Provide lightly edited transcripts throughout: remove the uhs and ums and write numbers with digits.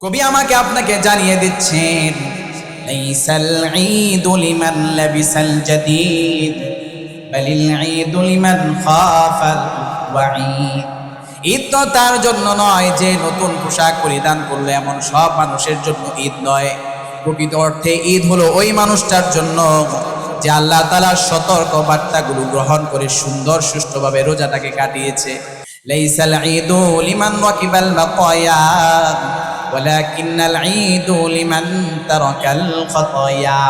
কবি আমাকে আপনাকে জানিয়ে দিচ্ছেন, লাইসাল ঈদু লিমান লাবিসাল জাদীদ বালিল ঈদু লিমান খাফাল ওয়াঈদ। ঈদ তো তার জন্য নয় যে নতুন পোশাক পরিধান করলে, এমন সব মানুষের জন্য ঈদ নয়। প্রকৃত অর্থে ঈদ হলো ওই মানুষটার জন্য যে আল্লাহ তাআলার সতর্ক বার্তাগুলো গ্রহণ করে সুন্দর সুষ্ঠুভাবে রোজাটাকে কাটিয়েছে। লাইসাল ঈদু লিমান ওয়াকিবাল বাকায়া ওয়ালাকিন্নাল ঈদু লিমান তারাকাল খাতায়া।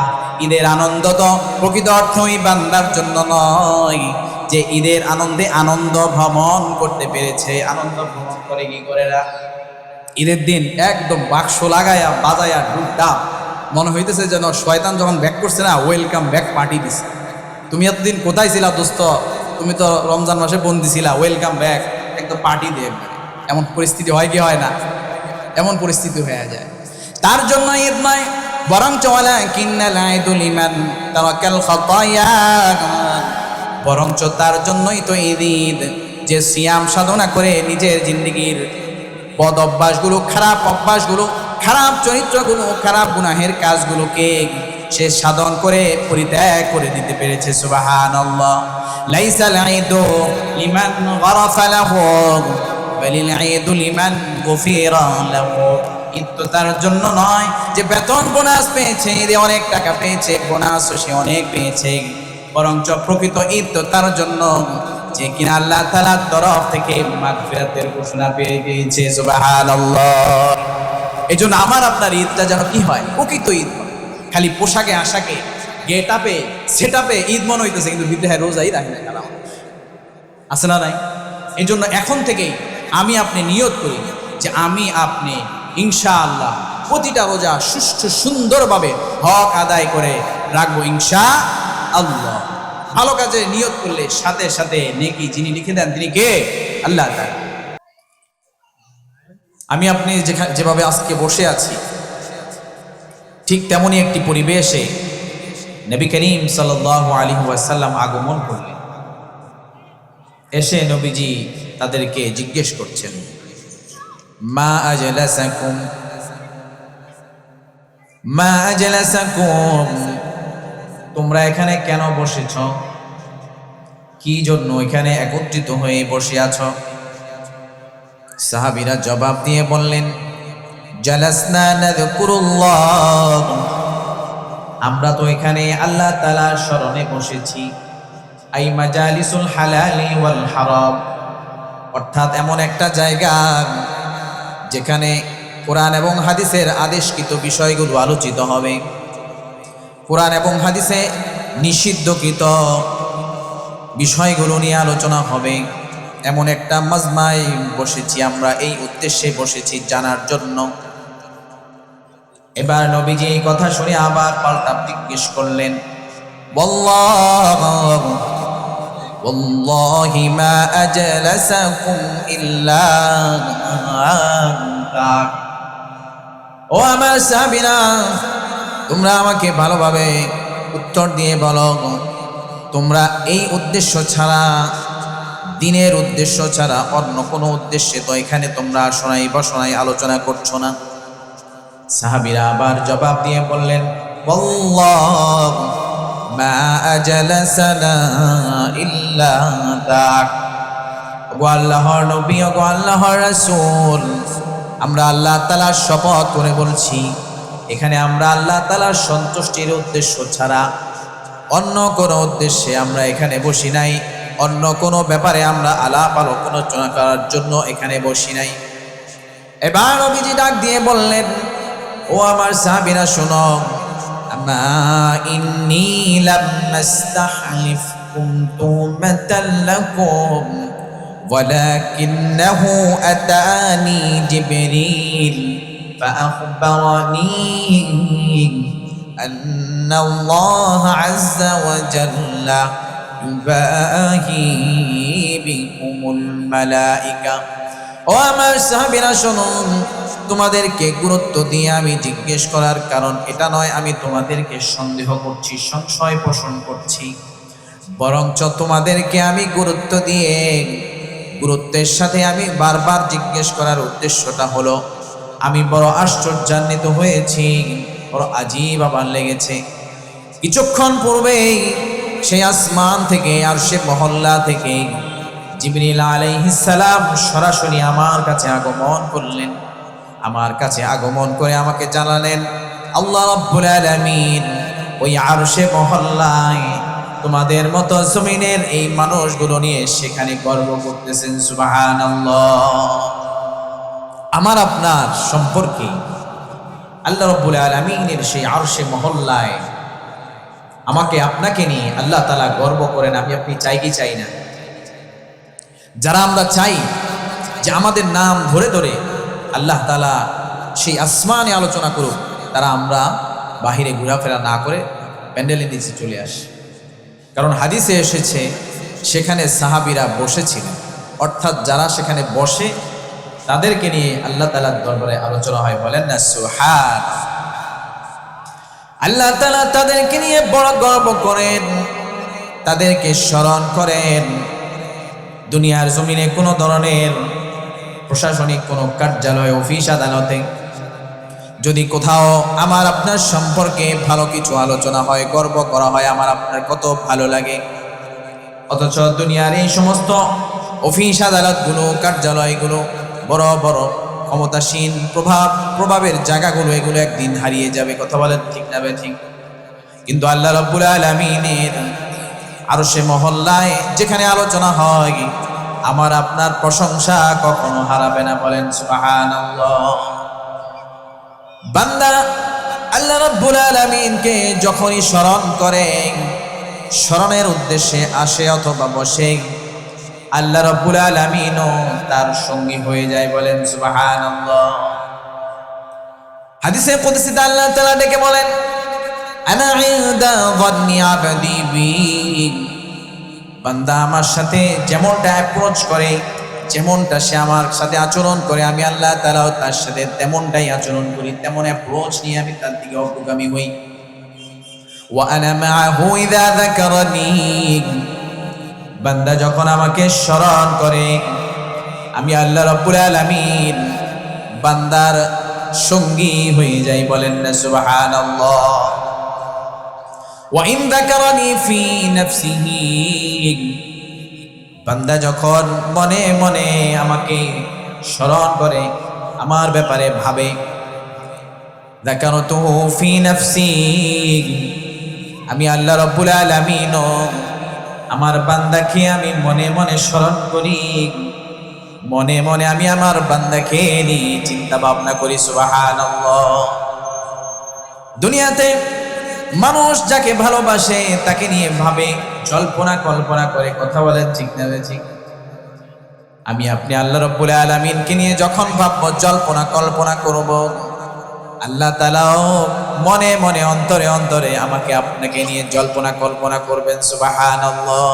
ঈদের আনন্দ তো প্রকৃত অর্থে ওই বান্দার জন্য নয় যে ঈদের আনন্দে আনন্দ ভ্রমণ করতে পেরেছে। আনন্দ ভ্রমণ করে কি করে না, ঈদের দিন একদম বাক্স লাগায়া বাজায়া ঢুকডাপ, মনে হইতেছে যেন শয়তান যখন ব্যাক করছে না, ওয়েলকাম ব্যাক পার্টি দিছে। তুমি এতদিন কোথায় ছিলা দোস্ত, তুমি তো রমজান মাসে বন্দি ছিলা, ওয়েলকাম ব্যাক, একদম পার্টি দিয়ে। এমন পরিস্থিতি হয় কি হয় না? এমন পরিস্থিতি হয়ে যায়। তার জন্য ঈদ নয়, বরঞ্চ ওয়ালাকিন্নাল ঈদু লিমান তারাকাল খাতায়া, বরঞ্চ তার জন্যই তো ঈদ যে সিয়াম সাধনা করে নিজের জিন্দেগির বদ অভ্যাসগুলো, খারাপ অভ্যাসগুলো, খারাপ চরিত্রগুলো, খারাপ গুনাহের কাজগুলোকে সে সাধন করে পরিত্যাগ করে দিতে পেরেছে। সুবহানাল্লাহ। লাইসাল ঈদু লিমান গরাফা লাহু বালিল ঈদু লিমান গুফিরা লাহু। ঈদ তো তার জন্য নয় যে বেতন বোনাস পেয়েছে, ঈদে অনেক টাকা পেয়েছে, বোনাস সে অনেক পেয়েছে, বরঞ্চ প্রকৃত ঈদ তো তার জন্য যে কিনা আল্লাহ তাআলার তরফ থেকে মাগফিরাতের ঘোষণা পেয়ে গিয়েছে। সুবহানাল্লাহ। এই জন্য আমার আপনার ঈদটা যেন কি হয়, প্রকৃত ঈদ হয়। খালি পোশাকে আশাকে গেট আপে সেট আপে ঈদ মনে হইতেছে, কিন্তু বিদ্যায় রোজাই রাখি না কারণ আছে না নাই। এই জন্য এখন থেকেই আমি আপনি নিয়ত করি যে আমি আপনি ইনশাআল্লাহ প্রতিটা রোজা সুষ্ঠু সুন্দরভাবে হক আদায় করে রাখবো ইনশাআল্লাহ। ভালো কাজে নিয়ত করলে সাথে সাথে নেকি যিনি লিখে দেন তিনি কে? আল্লাহ তাআলা। আমি আপনি যেভাবে আজকে বসে আছি, ঠিক তেমনই একটি পরিবেশে নবী করিম সাল্লাল্লাহু আলাইহি ওয়াসাল্লাম আগমন করলেন। এসে নবীজি তাদেরকে জিজ্ঞেস করছেন, মা আজলাসাকুম, মা আজলাসাকুম, তোমরা এখানে কেন বসেছ? কি জন্য এখানে একত্রিত হয়ে বসে আছো? সাহাবীরা জবাব দিয়ে বললেন, জালাসনা নাযকুরুল্লাহ, আমরা তো এখানে আল্লাহ তাআলার স্মরণে বসেছি। আই মাজালিসুল হালালি ওয়াল হারাম, অর্থাৎ এমন একটা জায়গা যেখানে কোরআন এবং হাদিসের আদেশকৃত বিষয়গুলো আলোচিত হবে, কোরআন এবং হাদিসে নিষিদ্ধকৃত বিষয়গুলো নিয়ে আলোচনা হবে। এমন একটা মাজমায় বসেছি আমরা, এই উদ্দেশ্যে বসেছি জানার জন্য। এবার নবীজি এই কথা শুনে আবার পাল্টা জিজ্ঞেস করলেন, ওয়াল্লাহি মা আজলাসাকুম ইল্লা আনতা। ও আমার সাহাবীরা, তোমরা আমাকে ভালোভাবে উত্তর দিয়ে বলো, তোমরা এই উদ্দেশ্য ছাড়া, দিনের উদ্দেশ্য ছাড়া অন্য কোনো উদ্দেশ্যে তো এখানে তোমরা শোনাই বসনাই আলোচনা করছো না। সাহাবীরা আবার জবাব দিয়ে বললেন, ওয়াল্লাহ মা আজলাসানা ইল্লা তাক। ওগো আল্লাহর নবী, ওগো আল্লাহর রাসূল, আমরা আল্লাহ তাআলার শপথ করে বলছি, এখানে আমরা আল্লাহ তাআলার সন্তুষ্টির উদ্দেশ্য ছাড়া অন্য কোনো উদ্দেশ্যে আমরা এখানে বসি নাই, অন্য কোনো ব্যাপারে আমরা আলাপ আলোচনা করার জন্য এখানে বসি নাই। এবার নবীজি ডাক দিয়ে বললেন, ও আমার সাহাবীরা শোনো, আমা ইন্নী লাম নাস্তাহলিফকুম তুমাতাল লাকুম ওয়ালাকিন্নাহু আতানি জিবরিল ফাআখবারানি আন্নাল্লাহা আযজা ওয়া জাল্লা ইউবাহি বিকুমুল মালাইকা। ও আমার সাহাবীরা শুনুন, তোমাদেরকে গুরুত্ব দিয়ে আমি জিজ্ঞেস করার কারণ এটা নয় আমি তোমাদেরকে সন্দেহ করছি, সংশয় পোষণ করছি, বরঞ্চ তোমাদেরকে আমি গুরুত্ব দিয়ে, গুরুত্বের সাথে আমি বারবার জিজ্ঞেস করার উদ্দেশ্যটা হলো আমি বড় আশ্চর্যান্বিত হয়েছি, বড় আজীব আমার লেগেছে। কিছুক্ষণ পূর্বেই সেই আসমান থেকে আর সে মহল্লা থেকে জিবরিল আলাইহিস সালাম সরাসরি আমার কাছে আগমন করলেন। আমার কাছে আগমন করে আমাকে জানালেন, আল্লাহ রাব্বুল আলামিন ওই আরশে মহল্লায় তোমাদের মতো জমিনের এই মানুষগুলো নিয়ে সেখানে গর্ব করতেছেন। সুবহানাল্লাহ। আমার আপনার সম্পর্কে আল্লাহ রাব্বুল আলামিনের সেই আরশে মহল্লায় আমাকে আপনাকে নিয়ে আল্লাহ তাআলা গর্ব করেন। আমি আপনি চাই কি চাই না? যারা আমরা চাই যে আমাদের নাম ধরে ধরে আল্লাহ তাআলা সেই আসমানে আলোচনা করুক, তারা আমরা বাহিরে ঘোরাফেরা না করে প্যান্ডেলের নিচে চলে আসি। কারণ হাদিসে এসেছে সেখানে সাহাবীরা বসেছিলেন, অর্থাৎ যারা সেখানে বসে তাদেরকে নিয়ে আল্লাহ তাআলার দরবারে আলোচনা হয়। বলেন না সুবহান। আল্লাহ তাআলা তাদেরকে নিয়ে বড় গর্ব করেন, তাদেরকে স্মরণ করেন। দুনিয়ার জমিনে কোনো ধরনের প্রশাসনিক কোনো কার্যালয়, অফিস, আদালতে যদি কোথাও আমার আপনার সম্পর্কে ভালো কিছু আলোচনা হয়, গর্ব করা হয়, আমার আপনার কত ভালো লাগে। অথচ দুনিয়ার এই সমস্ত অফিস আদালতগুলো, কার্যালয়গুলো, বড় বড় ক্ষমতাসীন প্রভাবের জায়গাগুলো, এগুলো একদিন হারিয়ে যাবে। কথা বলেন ঠিক না ঠিক? কিন্তু আল্লাহ রাব্বুল আলামিনের আরশে মহল্লায় যেখানে আলোচনা হয়, আমার আপনার প্রশংসা কখনো হারাবে না। বলেন সুবহানাল্লাহ। বান্দা আল্লাহ রাব্বুল আলামিনকে যখনই স্মরণ করে, স্মরণের উদ্দেশ্যে আসে অথবা বসে, আল্লাহ রাব্বুল আলামিনও তার সঙ্গী হয়ে যায়। বলেন সুবহানাল্লাহ। হাদিসে কুদসিতে আল্লাহ তাআলা ডেকে বলেন, আনা ইনদা যান্নি আবদি বি। বান্দা আমার সাথে যেমনটা অ্যাপ্রোচ করে, যেমনটা সে আমার সাথে আচরণ করে, আমি আল্লাহ তাআলাও তার সাথে তেমনটাই আচরণ করি, তেমন অ্যাপ্রোচ নিয়ে আমি তার দিকে অগ্রগামী হই। ওয়া আনা মাআহু ইযা যাকারানি। বান্দা যখন আমাকে স্মরণ করে, আমি আল্লাহ রাব্বুল আলামিন বান্দার সঙ্গী হয়ে যাই। বলেন না সুবহানাল্লাহ। ওয়া ইন যাকারানি ফি নাফসিহি। বান্দা যখন মনে মনে আমাকে স্মরণ করে, আমার ব্যাপারে ভাবে, যাকারতুহু ফি নাফসি। আমি আল্লাহ রাব্বুল আলামিন আমার বান্দাকে আমি মনে মনে স্মরণ করি, মনে মনে আমি আমার বান্দাকে নিয়ে চিন্তা ভাবনা করি। সুবহানাল্লাহ। দুনিয়াতে মানুষ যাকে ভালোবাসে তাকে নিয়ে ভাবে, জল্পনা কল্পনা করে। কথা বলেন ঠিক না ঠিক? আমি আপনি আল্লাহ রাব্বুল আলামিনকে নিয়ে যখন ভাববো, জল্পনা কল্পনা করব, আল্লাহ তাআলাও মনে মনে অন্তরে অন্তরে আমাকে আপনাকে নিয়ে জল্পনা কল্পনা করবেন। সুবহানাল্লাহ।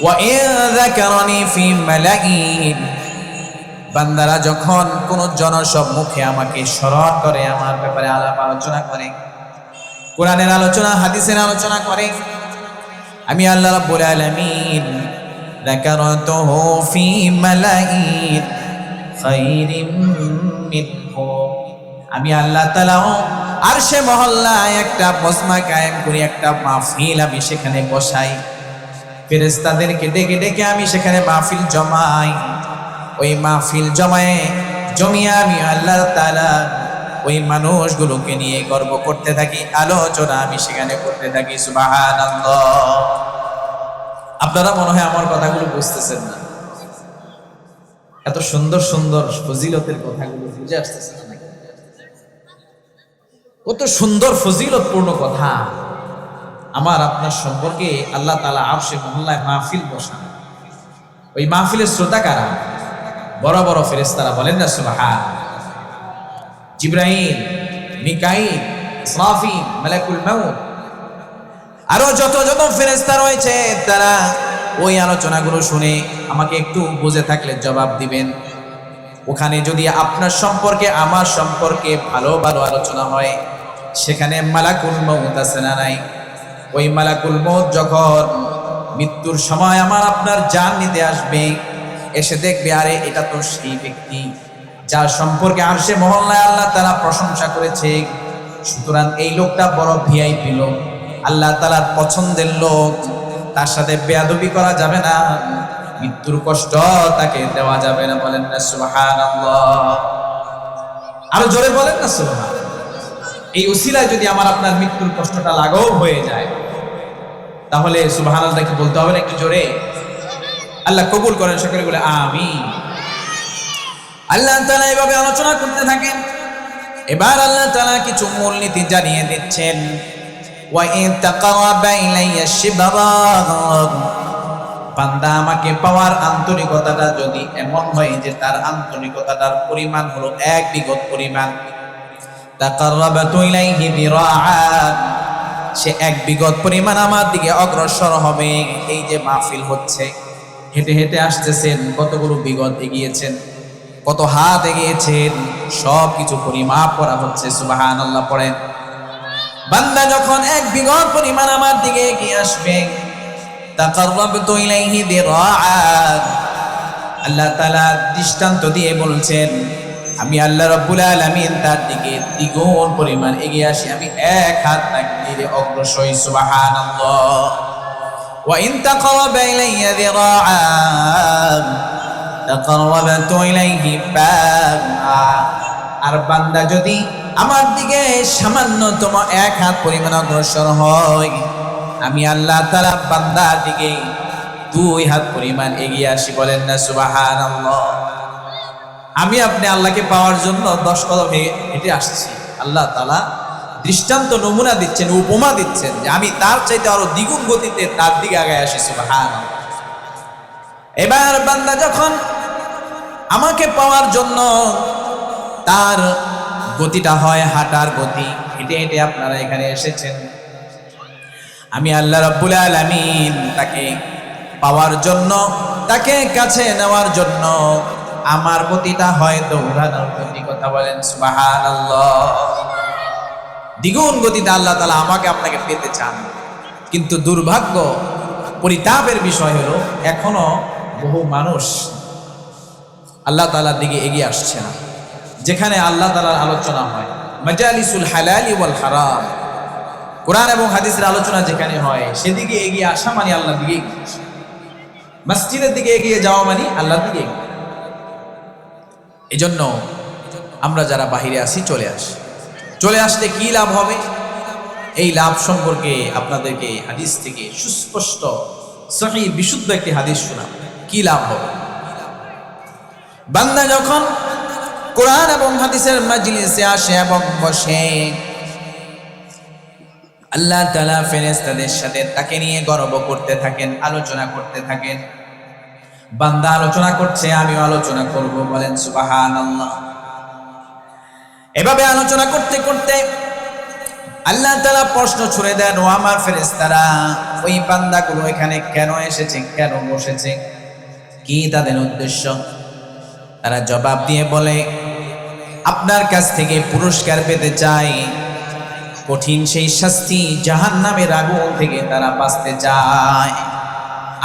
ওয়া ইন যাকারানি ফি মালাইন। বান্দারা যখন কোন জনসম্মুখে আমাকে স্মরণ করে, আমার ব্যাপারে আলাপ আলোচনা করে, কোরআনের আলোচনা, হাদিসের আলোচনা করে, আমি আল্লাহ রাব্বুল আলামিন যাকারতুহু ফি মালাইন খায়রিম মিনহু। আমি আল্লাহ তাআলাও আরশে মহল্লায় একটা বসমা কায়েম করি, একটা মাহফিল আমি সেখানে বসাই। ফেরেশতাদেরকে ডেকে ডেকে আমি সেখানে মাহফিল জমাই। ওই মাহফিল জমিয়ে আমি আল্লাহ তাআলা ওই মানুষগুলোকে নিয়ে গর্ব করতে থাকি, আলোচনা আমি সেখানে করতে থাকি। সুবহানাল্লাহ। আপনারা মনে হয় আমার কথাগুলো বুঝতেছেন না। এত সুন্দর সুন্দর ফজিলতের কথাগুলো বুঝে আসতেছে না নাকি? কত সুন্দর ফজিলতপূর্ণ কথা আমার আপনার সম্পর্কে আল্লাহ তাআলা আরশে মহল্লায় মাহফিল বসান। ওই মাহফিলের শ্রোতা কারা? বড় বড় ফেরেশতারা। বলেন না সুবহান। জিবরাইল, মিকাইল, ইসরাফিল, মালাকুল মাউত, আরো যত যত ফেরেশতা রয়েছে, তারা ওই আলোচনাগুলো শুনে আমাকে একটু বুঝে থাকলে জবাব দিবেন। ওখানে যদি আপনার সম্পর্কে আমার সম্পর্কে ভালো ভালো আলোচনা হয়, সেখানে মালাকুল মউত আছে না নাই? ওই মালাকুল মউত যখন মৃত্যুর সময় আমার আপনার জান নিতে আসবে, এসে দেখবে আরে এটা তো সেই ব্যক্তি, যার সম্পর্কে আরশে মহল্লায় আল্লাহ তাআলা প্রশংসা করেছে। সুতরাং এই লোকটা বড় ভিআইপি লোক, আল্লাহ তাআলার পছন্দের লোক, তার সাথে বেয়াদবি করা যাবে না, মৃত্যুর কষ্ট তাকে দেওয়া যাবে না। বলেন না সুবহানাল্লাহ, আরো জোরে বলেন না সুবহানাল্লাহ। এই উসিলায় যদি আমার আপনার মৃত্যুর কষ্টটা লাঘব হয়ে যায়, তাহলে সুবহানাল্লাহ কি বলতে হবে না একটু জোরে? আল্লাহ কবুল করেন, সকলে বলে আমিন। আল্লাহ তাআলা এভাবে আলোচনা করতে থাকেন। এবার আল্লাহ তাআলা কিছু মূলনীতি জানিয়ে দিচ্ছেন। ওয়া ইন তাকারাবা ইলাইয়া শিবরা, বান্দা আমাকে পাওয়ার আন্তরিকতাটা যদি এমন হয় যে তার আন্তরিকতাটার পরিমাণ হলো 1 বিঘত পরিমাণ, তাকারাবাতু ইলাইহি বিরাআন, সে 1 বিঘত পরিমাণ আমার দিকে অগ্রসর হবে। এই যে মাহফিল হচ্ছে, হেঁটে হেঁটে আসতেছেন, কতগুলো বিঘত এগিয়েছেন, কত হাত এগিয়েছেন, সব কিছু পরিমাপ করা হচ্ছে। সুবহানাল্লাহ পড়েন। বান্দা যখন 1 বিঘত পরিমাণ আমার দিকে এগিয়ে আসবে, তাকাররাবতু ইলাইহি দিরাআন, আল্লাহ তাআলা দৃষ্টান্ত দিয়ে বলছেন আমি আল্লাহ রাব্বুল আলামিন তার দিকে দ্বিগুণ পরিমাণ এগিয়ে আসি, আমি 1 হাত তাকিয়ে অগ্রসর হই। সুবহানাল্লাহ। ওয়া ইন তাকারাবা ইলাইয়া দিরাআন তাকাররাবতু ইলাইহি বা'আ, আর বান্দা যদি আমার দিকে সামান্যতম 1 হাত পরিমাণ অগ্রসর হয়, আমি আল্লাহ তাআলা বান্দার দিকে 2 হাত পরিমাণ এগিয়ে আসি। বলেন না সুবহানাল্লাহ। আমি আপনি আল্লাহকে পাওয়ার জন্য 10 কদম হেঁটে আসছি, আল্লাহ তাআলা দৃষ্টান্ত নমুনা দিচ্ছেন, উপমা দিচ্ছেন যে আমি তার চাইতে আরো দ্বিগুণ গতিতে তার দিকে আগায় আসি। সুবহানাল্লাহ। এবার বান্দা যখন আমাকে পাওয়ার জন্য তার গতিটা হয় হাঁটার গতি, হেঁটে হেঁটে আপনারা এখানে এসেছেন, আমি আল্লাহ রাব্বুল আলামিন তাকে পাওয়ার জন্য, তাকে কাছে নেওয়ার জন্য আমার গতিটা হয় দৌড়ানোর গতি। কথা বলেন সুবহানাল্লাহ। দ্বিগুণ গতিতে আল্লাহ তাআলা আমাকে আপনাকে পেতে চান, কিন্তু দুর্ভাগ্য, পরিতাপের বিষয় হলো এখনো বহু মানুষ আল্লাহ তাআলার দিকে এগিয়ে আসছে না। যেখানে আল্লাহ তাআলার আলোচনা হয়, মাজালিসুল হালালি ওয়াল হারাম, কোরআন এবং হাদিসের আলোচনা যেখানে হয়, সেদিকে এগিয়ে আসা মানে আল্লাহর দিকে এগিয়ে আসা। মসজিদের দিকে এগিয়ে যাওয়া মানে আল্লাহর দিকে এগিয়ে। এজন্য আমরা যারা বাহিরে আসি চলে আসলে কি লাভ হবে, এই লাভ সম্পর্কে আপনাদেরকে হাদিস থেকে সুস্পষ্ট সহিহ বিশুদ্ধ একটি হাদিস শোনা। কি লাভ হবে? বান্দা যখন কোরআন এবং হাদিসের মাজলিসে আসে এবং বসে, আল্লাহ তাআলা ফেরেশতাদের সাথে তাকে নিয়ে গর্ব করতে থাকেন, আলোচনা করতে থাকেন। বান্দা আলোচনা করছে, আমিও আলোচনা করব। বলেন সুবহানাল্লাহ। এভাবে আলোচনা করতে করতে আল্লাহ তাআলা প্রশ্ন ছুড়ে দেন, ও আমার ফেরেশতারা, ওই বান্দাগুলো এখানে কেন এসেছে, কেন বসেছে, কি তাদের উদ্দেশ্য? তারা জবাব দিয়ে বলে, আপনার কাছ থেকে পুরস্কার পেতে চাই, কঠিন সেই শাস্তি জাহান্নামের আগুন থেকে তারা বাঁচতে চায়।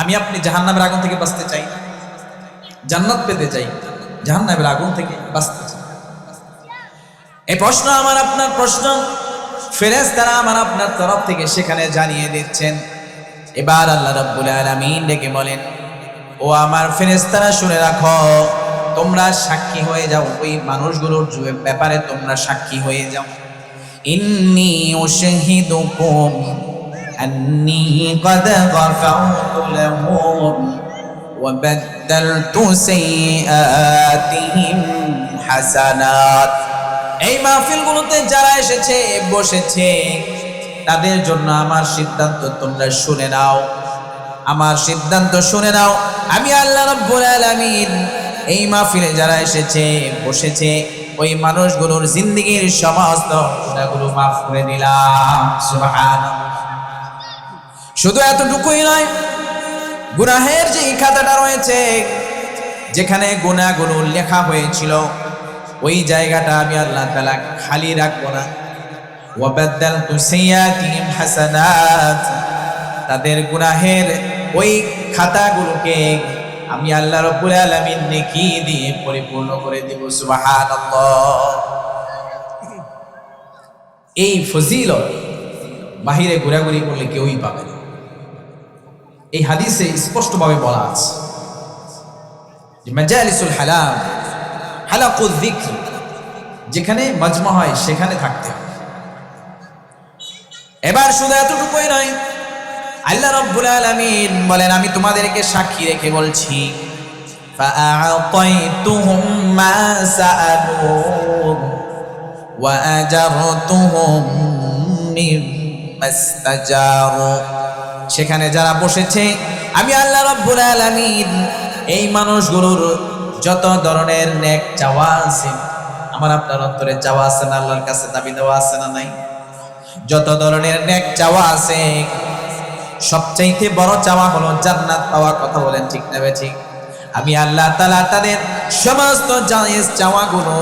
আমি আপনি জাহান্নামের আগুন থেকে বাঁচতে চাই, জান্নাত পেতে চাই, জাহান্নামের আগুন থেকে বাঁচতে চাই। এই প্রশ্ন আমার আপনার প্রশ্ন, ফেরেশতারা আমার আপনার তরফ থেকে সেখানে জানিয়ে দিচ্ছেন। এবার আল্লাহ রাব্বুল আলামিন ডেকে বলেন, ও আমার ফেরেশতারা শুনে রাখো, তোমরা সাক্ষী হয়ে যাও, ওই মানুষগুলোর ব্যাপারে তোমরা সাক্ষী হয়ে যাও। ইন্নী উশহিদুকুম আন্নী ক্বাদ গাফারতু লাহুম ওয়া বাদদালতু সাইয়্যাতিহিম হাসানাত। এই মাহফিলগুলোতে যারা এসেছে বসেছে, তাদের জন্য আমার সিদ্ধান্ত তোমরা শুনে নাও, আমার সিদ্ধান্ত শুনে নাও। আমি আল্লাহ রাব্বুল আলামিন এই মাহফিলে যারা এসেছে বসেছে, ওই মানুষগুলোর জিন্দেগীর সমস্ত গুনাহগুলো মাফ করে দিলাম। সুবহানাল্লাহ। শুধু এতটুকুই নয়, গুনাহের যে খাতাটা রয়েছে, যেখানে গুনাহগুলো লেখা হয়েছিল, ওই জায়গাটা আমি আল্লাহ তাআলা খালি রাখবো না। ওয়া বাদদালতু সাইয়্যাতিহিম হাসানাত, তাদের গুনাহের ওই খাতাগুলোকে আমি আল্লাহ রাব্বুল আলামিন নেকি দিয়ে পরিপূর্ণ করে দিব। সুবহানাল্লাহ। এই ফজিলত বাহিরে ঘোরাঘুরি করলে কেউই পাবে না। এই হাদিসে স্পষ্টভাবে বলা আছে যে মাজালিসুল হালাম, হালাকুল যিকর, যেখানে মাজমা হয় সেখানে থাকতে হবে। এবার শুধু এতটুকুই নয়, আল্লাহ রাব্বুল আলামিন বলেন আমি তোমাদেরকে সাক্ষী রেখে বলছি, ফাআতাইতুহুম মা সাআলু ওয়া আজারতুহুম মিম্মাস্তাজারু। সেখানে যারা বসেছে আমি আল্লাহ রাব্বুল আলামিন এই মানুষগুলোর যত ধরনের নেক চাওয়া আছে, আমার আপনার অন্তরে চাওয়া আছে না, আল্লাহর কাছে দাবি দেওয়া আছে না নাই? যত ধরনের নেক চাওয়া আছে, সবচাইতে বড় চাওয়া হলো জান্নাত পাওয়া। কথা বলেন ঠিক না ঠিক? আমি আল্লাহ তাআলা তাদের সমস্ত জায়েজ চাওয়াগুলো,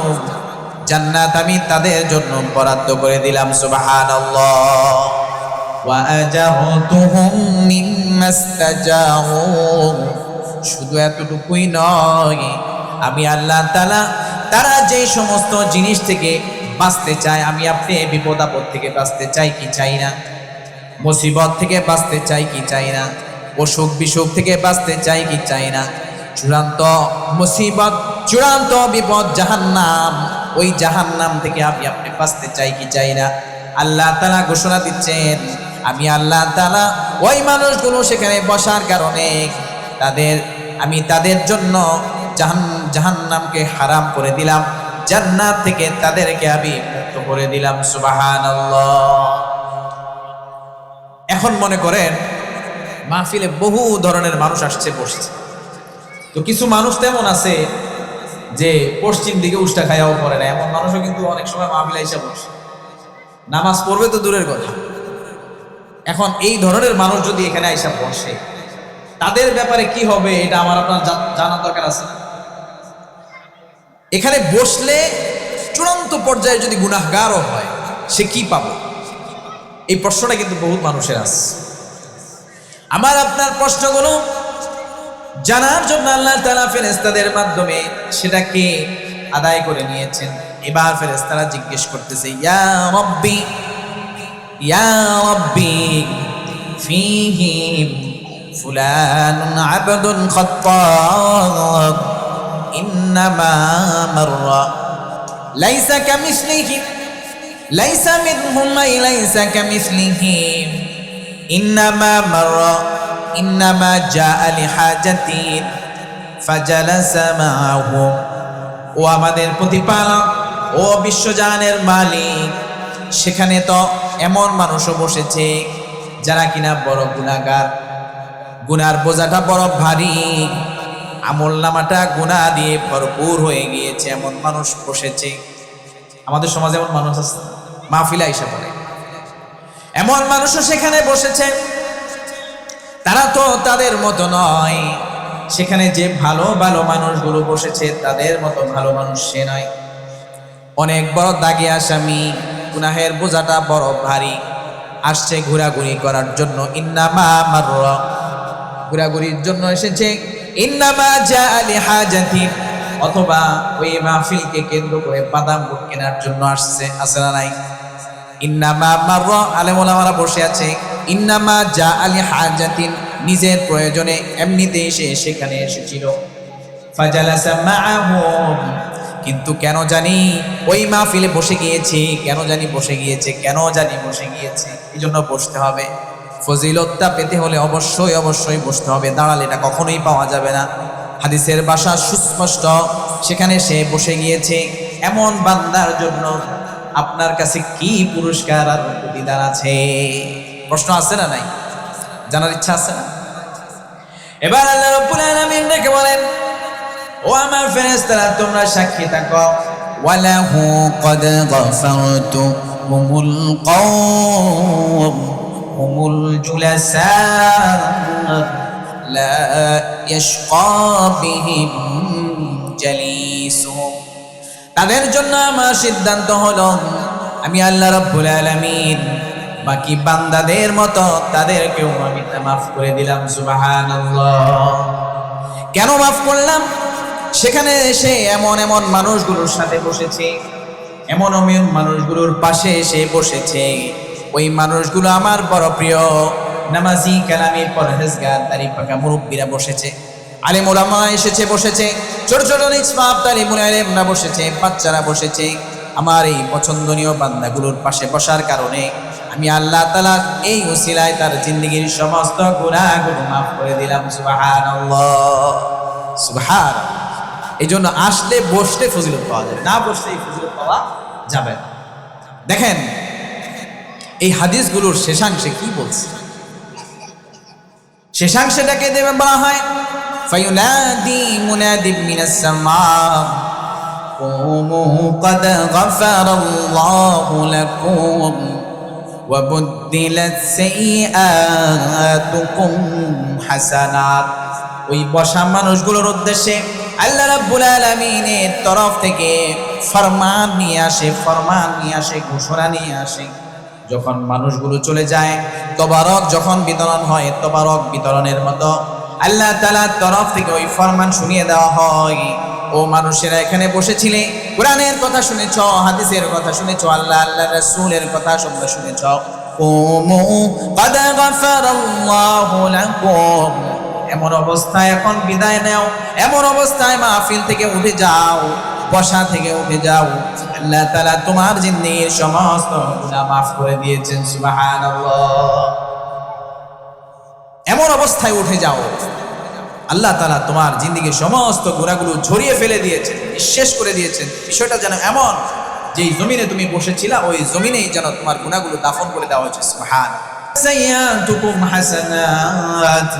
জান্নাত আমি তাদের জন্য বরাদ্দ করে দিলাম। সুবহানাল্লাহ। ওয়া আজারতুহুম মিম্মাস্তাজারু। শুধু এতটুকুই নয়, আমি আল্লাহ তাআলা তারা যে সমস্ত জিনিস থেকে বাঁচতে চায়, আমি আপনি বিপদ আপদ থেকে বাঁচতে চাই কি চাই না, মুসিবত থেকে বাঁচতে চাই কি চাই না, অসুখ বিসুখ থেকে বাঁচতে চাই কি চাই না, চূড়ান্ত মুসিবত, চূড়ান্ত বিপদ জাহান্নাম, ওই জাহান্নাম থেকে আমি আপনি বাঁচতে চাই কি চাই না, আল্লাহ তাআলা ঘোষণা দিচ্ছেন আমি আল্লাহ তাআলা ওই মানুষগুলো সেখানে বসার কারণে আমি তাদের জন্য জাহান্নামকে হারাম করে দিলাম, জান্নাত থেকে তাদেরকে আমি মুক্ত করে দিলাম। সুবহানাল্লাহ। এখন মনে করেন মাহফিলে বহু ধরনের মানুষ আসছে বসছে, তো কিছু মানুষ তেমন আছে যে পশ্চিম দিকে উষ্টা খাইয়াও পড়ে না, এমন মানুষও কিন্তু অনেক সময় মাহফিলে এসে বসে, নামাজ পড়বে তো দূরের কথা। এখন এই ধরনের মানুষ যদি এখানে আইসা বসে, তাদের ব্যাপারে কি হবে এটা আমার আপনার জানার দরকার আছে। এখানে বসলে চূড়ান্ত পর্যায়ে যদি গুনাহগারও হয়, সে কি পাবে? এই প্রশ্নটা কিন্তু বহুত মানুষের আছে। আমার আপনার প্রশ্নগুলো জানার জন্য আল্লাহ তাআলা ফেরেশতাদের মাধ্যমে সেটাকে আদায় করে নিয়েছেন। এবার ফেরেশতারা জিজ্ঞেস করতেছে, ইয়া রাব্বি ইয়া রাব্বি ফীহিম ফুলানুন আবদুন খাত্তাব ইন্নামা মাররা লাইসা কামিসলিহি লাইসা মিনহুম লাইসা কামিসলিহি ইন্নামা মাররা ইন্নামা জাআ লিহাজাতিন ফাজালাসা মাআহু। ও আমাদের প্রতিপালক, ও বিশ্বজাহানের মালিক, সেখানে তো এমন মানুষও বসেছে যারা কিনা বড় গুনাহগার, গুনার বোঝাটা বড় ভারী, আমল নামাটা গুনাহ দিয়ে ভরপুর হয়ে গিয়েছে, এমন মানুষ বসেছে। আমাদের সমাজে এমন মানুষ আছে, মাহফিলে আইসা পড়ে এমন মানুষও সেখানে বসেছে। তারা তো তাদের মতো নয়, সেখানে যে ভালো ভালো মানুষগুলো বসেছে তাদের মতো ভালো মানুষ সে নয়, অনেক বড় দাগী আসামি, গুনাহের বোঝাটা বড় ভারী, আসছে ঘোরাঘুরি করার জন্য। ইন্নামা মাররা, ঘোরাঘুরির জন্য এসেছে। ইন্নামা জাআ লিহাজাতিন, অথবা ওই মাহফিলকে কেন্দ্র করে বাদাম বুট কেনার জন্য আসছে, আছে না নাই? ইন্নামা মাররা, আলেম ওলামারা বসে আছে। ইন্নামা জাআ লিহাজাতিন, নিজের প্রয়োজনে এমনিতে এসে সেখানে এসেছিল। ফাজালাসা মাআহুম, কিন্তু কেন জানি ওই মাহফিলে বসে গিয়েছে, কেন জানি বসে গিয়েছে, কেন জানি বসে গিয়েছে। এই জন্য বসতে হবে। ফজিলতটা পেতে হলে অবশ্যই অবশ্যই বসতে হবে, দাঁড়ালে এটা কখনোই পাওয়া যাবে না। হাদিসের ভাষা সুস্পষ্ট, সেখানে সে বসে গিয়েছে। এমন বান্দার জন্য আপনার কাছে কি পুরস্কার আর প্রতিদান আছে? প্রশ্ন আছে না নাই? জানার ইচ্ছা আছে না? এবার আল্লাহ রাব্বুল আলামিন ডেকে বলেন, ও আমার ফেরেশতারা তোমরা সাক্ষী থাকো, ওয়ালাহু ক্বাদ গফারতু হুমুল কওম হুমুল জুলাসা লা ইয়াশকা বিহিম জালিসুহুম। তাদের জন্য আমার সিদ্ধান্ত হলো আমি আল্লাহ রাব্বুল আলামিন বাকি বান্দাদের মতো তাদেরকেও আমি মাফ করে দিলাম। সুবহানাল্লাহ। কেন মাফ করলাম? সেখানে এসে এমন এমন মানুষগুলোর সাথে বসেছে, এমন এমন মানুষগুলোর পাশে এসে বসেছে, ওই মানুষগুলো আমার বড় প্রিয় নামাজি কালামের পরহেজগার দাড়ি পাকা মুরব্বীরা বসেছে, আলেম ওলামা এসেছে বসেছে, ছোট ছোট নিষ্পাপ তালিমুল ইলমরা বসেছে, বাচ্চারা বসেছে। আমার এই পছন্দনীয় বান্দাগুলোর পাশে বসার কারণে আমি আল্লাহ তাআলা এই উসিলায় তার জিন্দেগীর সমস্ত গুনাহগুলো মাফ করে দিলাম। সুবহানাল্লাহ, সুবহানাল্লাহ। এই জন্য আসলে বসলে ফজিলত পাওয়া যায়, না বসলে এই ফজিলত পাওয়া যাবে না। দেখেন এই হাদিসগুলোর শেষাংশে কি বলছে, শেষাংশটাকে দেবে বলা হয় ফায়ুনাদি মুনাদি মিনাস সামা কুমু ক্বাদ গাফারাল্লাহু লাকুম ওয়া বুদ্দিলাত সাইয়্যাতুকুম হাসানাত। ওই বসা মানুষগুলোর উদ্দেশ্যে আল্লাহ রাব্বুল আলামিনের তরফ থেকে ফরমান নিয়ে আসে, ঘোষণা নিয়ে আসে। যখন মানুষগুলো চলে যায়, তবারক যখন বিতরণ হয়, তবারক বিতরণের মতো আল্লাহ তাআলার তরফ থেকে ওই ফরমান শুনিয়ে দেওয়া হয়, ও মানুষেরা এখানে বসেছিলে, কোরআনের কথা শুনেছ, হাদিসের কথা শুনেছ, আল্লাহ রাসূলের কথা শুনেছ, কুমু ক্বাদ গাফারাল্লাহু লাকুম। এমন অবস্থায় এখন বিদায় নাও, এমন অবস্থায় মাহফিল থেকে উঠে যাও, বসা থেকে উঠে যাও। আল্লাহ তাআলা তোমার জিন্দেগীর সমস্ত গুনাহ মাফ করে দিয়েছেন। সুবহানাল্লাহ। এমন অবস্থায় উঠে যাও, আল্লাহ তাআলা তোমার জিন্দেগীর সমস্ত গুনাহগুলো ঝরিয়ে ফেলে দিয়েছেন, নিঃশেষ করে দিয়েছেন। বিষয়টা যেন এমন, যেই জমিনে তুমি বসেছিলা ওই জমিনেই যেন তোমার গুনাহগুলো দাফন করে দেওয়া হয়েছে। সুবহানাল্লাহ। সাইয়্যাতুকুম হাসানাত,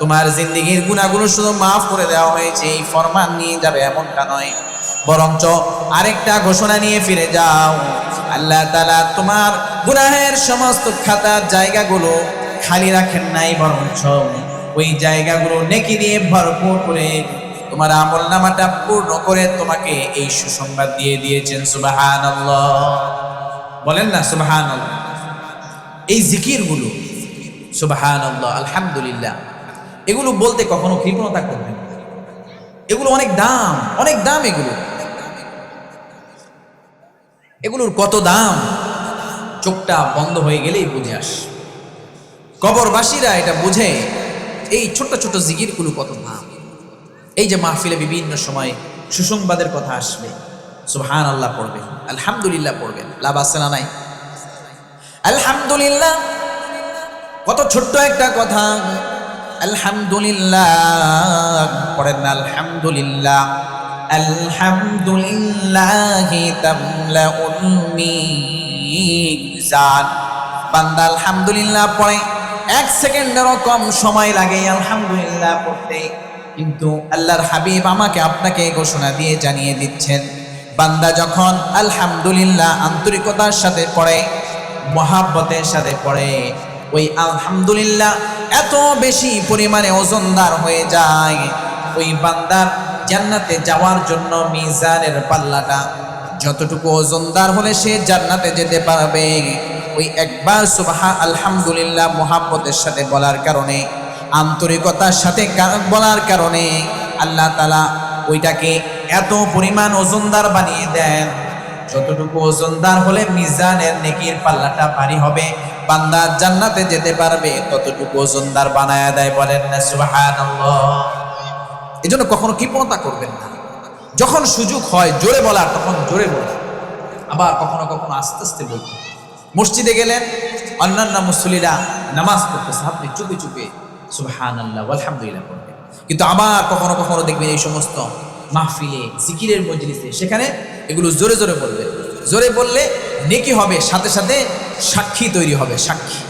তোমার জিন্দেগীর গুনাহগুলো শুধু মাফ করে দেওয়া হয়েছে, এই ফরমান নিয়ে যাবে এমনটা নয়, বরঞ্চ আরেকটা ঘোষণা নিয়ে ফিরে যাও। আল্লাহ তাআলা তোমার গুনাহের সমস্ত খাতার জায়গাগুলো খালি রাখেন নাই, বরঞ্চ ওই জায়গাগুলো নেকি দিয়ে ভরপুর করে তোমার আমলনামাটা পূর্ণ করে তোমাকে এই সুসংবাদ দিয়ে দিয়েছেন। সুবহানাল্লাহ, বলেন না সুবহানাল্লাহ। এই জিকিরগুলো সুবহানাল্লাহ, আলহামদুলিল্লাহ, এগুলো বলতে কখনো কৃপণতা করবেন না। এগুলো অনেক দাম, অনেক দাম। এগুলোর কত দাম চোখটা বন্ধ হয়ে গেলেই বুঝে আস। কবরবাসীরা এটা বুঝে, এই ছোট ছোট জিকিরগুলো কত দাম। এই যে মাহফিলে বিভিন্ন সময় সুসংবাদের কথা আসবে, সুবহানাল্লাহ পড়বেন, আলহামদুলিল্লাহ পড়বেন, লাভ আছে না নাই? আলহামদুলিল্লাহ কত ছোট্ট একটা কথা। আলহামদুলিল্লাহ পড়েন না, আলহামদুলিল্লাহ। আলহামদুলিল্লাহি তামলাউল মিজান। বান্দা আলহামদুলিল্লাহ পড়ে, এক সেকেন্ডেরও কম সময় লাগে আলহামদুলিল্লাহ পড়তে। কিন্তু আল্লাহর হাবিব আমাকে আপনাকে ঘোষণা দিয়ে জানিয়ে দিচ্ছেন, বান্দা যখন আলহামদুলিল্লাহ আন্তরিকতার সাথে পড়ে, মহাব্বতের সাথে পড়ে, ওই আলহামদুলিল্লাহ এত বেশি পরিমাণে ওজনদার হয়ে যায়, ওই বান্দার জান্নাতে যাওয়ার জন্য মিজানের পাল্লাটা যতটুকু ওজনদার হলে সে জান্নাতে যেতে পারবে, ওই একবার সুবহান আলহামদুলিল্লাহ মুহাব্বতের সাথে বলার কারণে, আন্তরিকতার সাথে বলার কারণে আল্লাহ তাআলা ওইটাকে এত পরিমাণ ওজনদার বানিয়ে দেন, যতটুকু ওজনদার হলে মিজানের নেকির পাল্লাটা ভারী হবে, বান্দা জান্নাতে যেতে পারবে, ততটুকু ওজনদার বানায়া দেয়। বলেন না সুবহানাল্লাহ। এজন্য কখনো কৃপণতা করবেন না। যখন সুযোগ হয় জোরে বলার, তখন জোরে বলবেন, আবার কখনো কখনো আস্তে আস্তে বলবেন। মসজিদে গেলেন, অন্যান্য মুসল্লিরা নামাজ পড়তেছে, আপনি চুপে চুপে সুবহানাল্লাহ আলহামদুলিল্লাহ পড়বেন। কিন্তু আবার কখনো কখনো দেখবেন এই সমস্ত মাহফিলে, জিকিরের মজলিসে, সেখানে এগুলো জোরে জোরে বলবেন। জোরে বললে নেকি হবে, সাথে সাথে সাক্ষী তৈরি হবে, সাক্ষী,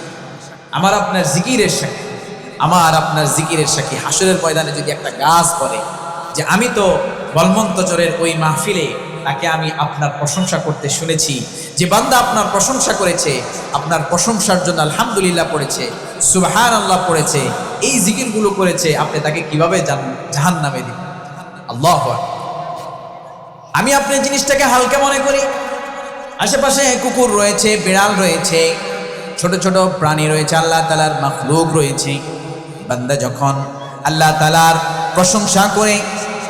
আমার আপনার জিকিরের সাক্ষী, আমার আপনার জিকিরের সাক্ষী। হাসরের ময়দানে যদি একটা গাছ বলে যে আমি তো বলমন্তচরের ওই মাহফিলে তাকে আমি আপনার প্রশংসা করতে শুনেছি, যে বান্দা আপনার প্রশংসা করেছে, আপনার প্রশংসার জন্য আলহামদুলিল্লাহ পড়েছে, সুবহানাল্লাহ পড়েছে, এই জিকিরগুলো করেছে, আপনি তাকে কিভাবে জাহান্নামে দিবেন? আল্লাহু আকবার। আমি আপনি জিনিসটাকে হালকা মনে করি। আশেপাশে কুকুর রয়েছে, বিড়াল রয়েছে, ছোট ছোট প্রাণী রয়েছে, আল্লাহ তাআলার মাখলুক রয়েছে। বান্দা যখন আল্লাহ তাআলার প্রশংসা করে,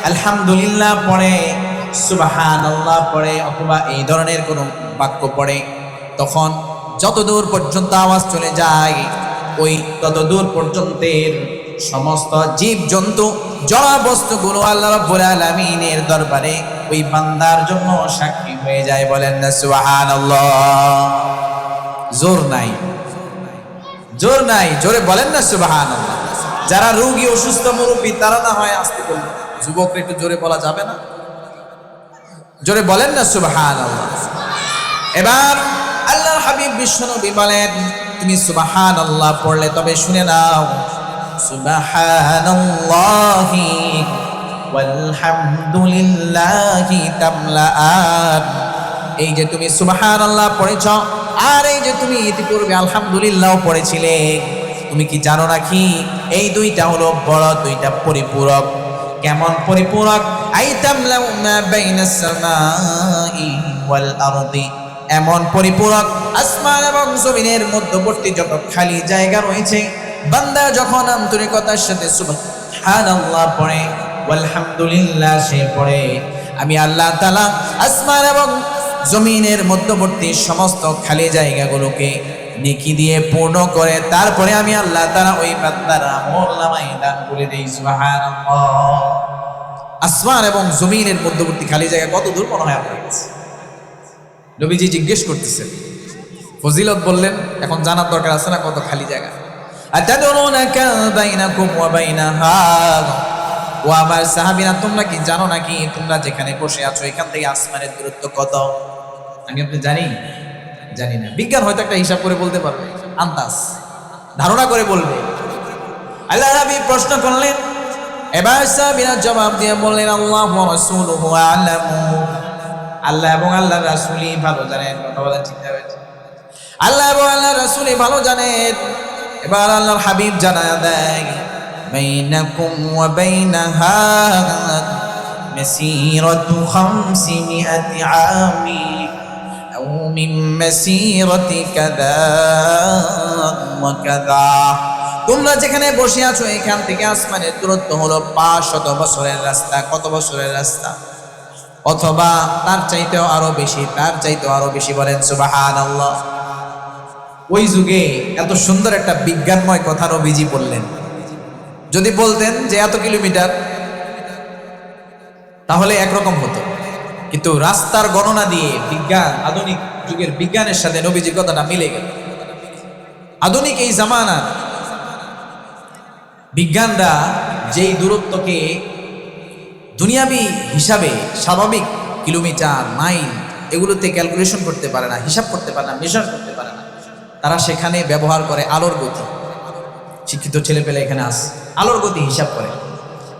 আলহামদুলিল্লাহ পড়ে, সুবহানাল্লাহ পড়ে, অথবা এই ধরনের কোনো বাক্য পড়ে, তখন যতদূর পর্যন্ত আওয়াজ চলে যায় ওই ততদূর পর্যন্তের সমস্ত জীব জন্তু জড় বস্তুগুলো আল্লাহ রাব্বুল আলামিনের দরবারে ওই বান্দার জন্য সাক্ষী হয়ে যায়। বলেন না সুবহানাল্লাহ। জোর নাই, জোর নাই, জোরে বলেন না সুবহানাল্লাহ। যারা রোগী অসুস্থ মুরব্বী তারা না হয় আস্তে বলবেন, যুবকরা একটু জোরে বলা যাবে না? জোরে বলেন না সুবহানাল্লাহ। এবার আল্লাহর হাবিব বিশ্বনবী বলেন, তুমি সুবহানাল্লাহ পড়লে তবে শুনে নাও, সুবহানাল্লাহি ওয়ালহামদুলিল্লাহি তামলাআন। এই যে তুমি সুবহানাল্লাহ পড়েছ, আর এই যে তুমি ইতিপূর্বে আলহামদুলিল্লাহ পড়েছিলে, তুমি কি জানো নাকি এই দুইটা হলো বড় দুইটা পরিপূরক। কেমন পরিপূরক? আইতামলাউ মা বাইনাস সামাই ওয়াল আরদি, এমন পরিপূরক আসমান এবং জমিনের মধ্যবর্তী যত খালি জায়গা রয়েছে, বান্দা যখন আন্তরিকতার সাথে সুবহানাল্লাহ পড়ে, আলহামদুলিল্লাহ সে পড়ে, আমি আল্লাহ তাআলা আসমান এবং জমিনের মধ্যবর্তী সমস্ত খালি জায়গাগুলোকে নেকি দিয়ে পূর্ণ করে তারপরে আমি আল্লাহ তাআলা ওই বান্দার আমলনামায় দান করে দেই। সুবহানাল্লাহ। আসমান এবং জমিনের মধ্যবর্তী খালি জায়গা কত দূর মনে হয় আপনার কাছে? নবীজি জিজ্ঞেস করতেছেন, ফজিলত বললেন, এখন জানার দরকার আছে না কত খালি জায়গা? আতাদরুনা কা বাইনাকুম ওয়া বাইনাহা, ও আমার সাহাবীরা তোমরা কি জানো নাকি তোমরা যেখানে বসে আছো এখান থেকে আসমানের দূরত্ব কত? আমি আপনি জানি না। বিজ্ঞান হয়তো একটা হিসাব করে বলতে পারবে, আন্দাজ ধারণা করে বলবে। আল্লাহর হাবিব প্রশ্ন করলেন, এবার সাহাবীরা জবাব দিয়ে বললেন, আল্লাহু ওয়া রাসূলুহু আ'লামু, আল্লাহ এবং আল্লাহর রাসূলই ভালো জানেন। কথা বলেন ঠিক না? আল্লাহ এবং আল্লাহর রাসূলই ভালো জানেন। এবার আল্লাহর হাবিব জানায়া দেয়, বাইনাকুম ওয়া বাইনাহা মাসীরাতু 500 আami আও মিন মাসীরাতি কাযা ওয়া কাযা। তোমরা যেখানে বসে আছো এখান থেকে আসমানের দূরত্ব হলো 500 বছরের রাস্তা। কত বছরের রাস্তা? অথবা তার চাইতেও আরো বেশি, তার চাইতেও আরো বেশি। বলেন সুবহানাল্লাহ। ওই যুগে এত সুন্দর একটা বিজ্ঞানময় কথা নবীজি বললেন। যদি বলতেন যে এত কিলোমিটার, তাহলে একরকম হতো, কিন্তু রাস্তার গণনা দিয়ে বিজ্ঞান, আধুনিক যুগের বিজ্ঞানের সাথে নবীজির কথাটা মিলে গেল। আধুনিক এই জামানা বিজ্ঞানরা যেই দূরত্বকে দুনিয়াবি হিসাবে স্বাভাবিক কিলোমিটার, মাইল এগুলোতে ক্যালকুলেশন করতে পারে না, হিসাব করতে পারে না, মেজার করতে পারে না, তারা সেখানে ব্যবহার করে আলোর গতি। শিক্ষিত ছেলে পেলে এখানে আসে, আলোর গতি হিসাব করে।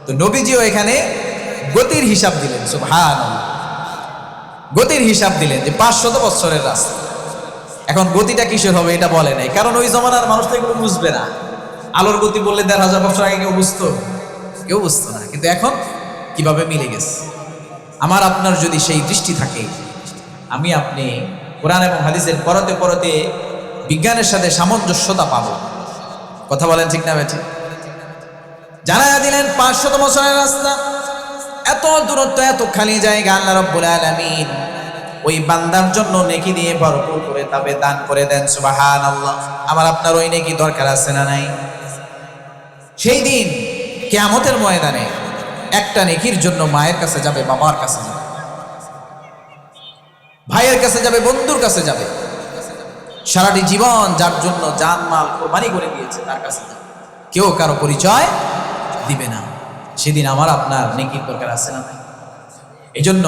তো নবীজিও এখানে গতির হিসাব দিলেন। সুবহানাল্লাহ। গতির হিসাব দিলেন যে 500 বছরের রাস্তা। এখন গতিটা কিসের হবে এটা বলে নাই, কারণ ওই জমানার মানুষ তো এগুলো বুঝবে না। আলোর গতি বললে 1500 বছর আগে কেউ বুঝতো না, কিন্তু এখন কিভাবে মিলে গেছে। আমার আপনার যদি সেই দৃষ্টি থাকে, আমি আপনি কোরআন এবং হাদিসের পরতে পরতে বিজ্ঞানের সাথে সামঞ্জস্যতা পাবো। কথা বলেন ঠিক না বেঠিক? জানায়া দিলেন 500 বছরের রাস্তা, এত দূরত্ব, এত খালি জায়গা। আল্লাহ রাব্বুল আলামিন ওই বান্দার জন্য নেকি দিয়ে ভরপুর করে তবে দান করে দেন। সুবহানাল্লাহ। আমার আপনার ওই নেকি দরকার আছে না নাই? সেই দিন কিয়ামতের ময়দানে একটা নেকির জন্য মায়ের কাছে যাবে, বাবার কাছে যাবে, ভাইয়ের কাছে যাবে, বন্ধুর কাছে যাবে, সারাটি জীবন যার জন্য জানমাল কোরবানি করে দিয়েছে তার কাছে যাবে। কেউ কারো পরিচয় দিবে না। সেদিন আমার আপনার নেকির দরকার আছে না? এই জন্য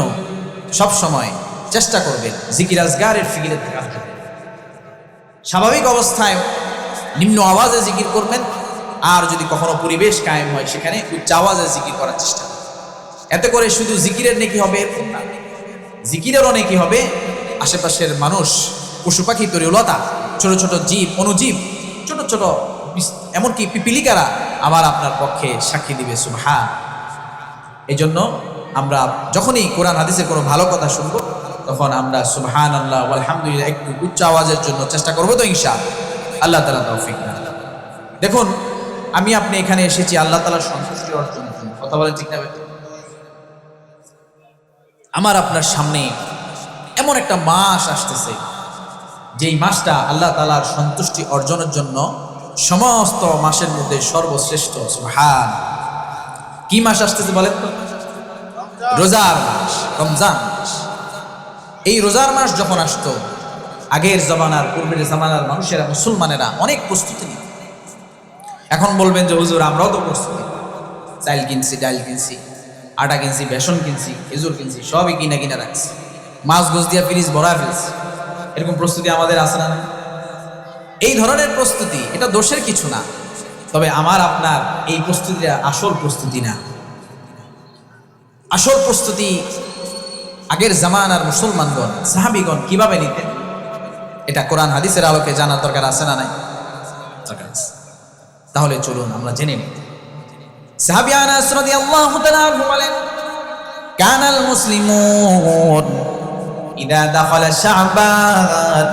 সবসময় চেষ্টা করবেন জিকির আজগারের ফিকিরে থাকার জন্য। স্বাভাবিক অবস্থায় নিম্ন আওয়াজে জিকির করবেন, আর যদি কখনো পরিবেশ কায়েম হয় সেখানে উচ্চ আওয়াজে জিকির করার চেষ্টা করবেন। এতে করে শুধু জিকিরের নেকি হবে এরকম না, জিকিরেরও নেকি হবে। আশেপাশের মানুষ, পশু পাখি, তরিলতা, ছোট ছোট জীব, অনুজীব, ছোট ছোট এমনকি পিপিলিকারা আমার আপনার পক্ষে সাক্ষী দিবে। সুবহান। এই জন্য আমরা যখনই কোরআন হাদিসের কোনো ভালো কথা শুনবো তখন আমরা সুবহানাল্লাহ আলহামদুলিল্লাহ একটু উচ্চ আওয়াজের জন্য চেষ্টা করবো। তো ইনশাআল্লাহ আল্লাহ তাআলা তৌফিক দান। দেখুন আমি আপনি এখানে এসেছি আল্লাহ তাআলার সন্তুষ্টি অর্জনের জন্য। কথা বলেন ঠিক না ভাই? আমার আপনার সামনে এমন একটা মাস আসতেছে, যেই মাসটা আল্লাহ তাআলার সন্তুষ্টি অর্জনের জন্য সমস্ত মাসের মধ্যে সর্বশ্রেষ্ঠ। সুবহান। কি মাস আসতেছে বলেন তো? রোজার মাস, রমজান মাস। এই রোজার মাস যখন আসতো, আগের জমানার, পূর্বের জমানার মানুষেরা, মুসলমানেরা অনেক প্রস্তুতি নিত। এখন বলবেন যে হুজুর আমরাও তো প্রস্তুতি, চাল কিনছি, ডাল কিনছি, আটা কিনছি, বেসন কিনছি, খেজুর কিনছি, সবই কিনা কিনা রাখছি, মাছ গোছ দিয়া ফ্রিজ ভরা ফেলছি। এরকম প্রস্তুতি আমাদের আছে না? এই ধরনের প্রস্তুতি, এটা দোষের কিছু না। তবে আমার আপনার এই প্রস্তুতিটা আসল প্রস্তুতি না। আসল প্রস্তুতি আগের জামানার মুসলমানগণ, সাহাবীগণ কিভাবে নিতেন, এটা কোরআন হাদিসের আলোকে জানার দরকার আছে না নাই? দরকার আছে। তাহলে চলুন আমরা জেনে নিই। সাহাবী আনাস রাদিয়াল্লাহু তাআলা আনহু বলেন, কানাল মুসলিমুন ইদা দাখালা শাবান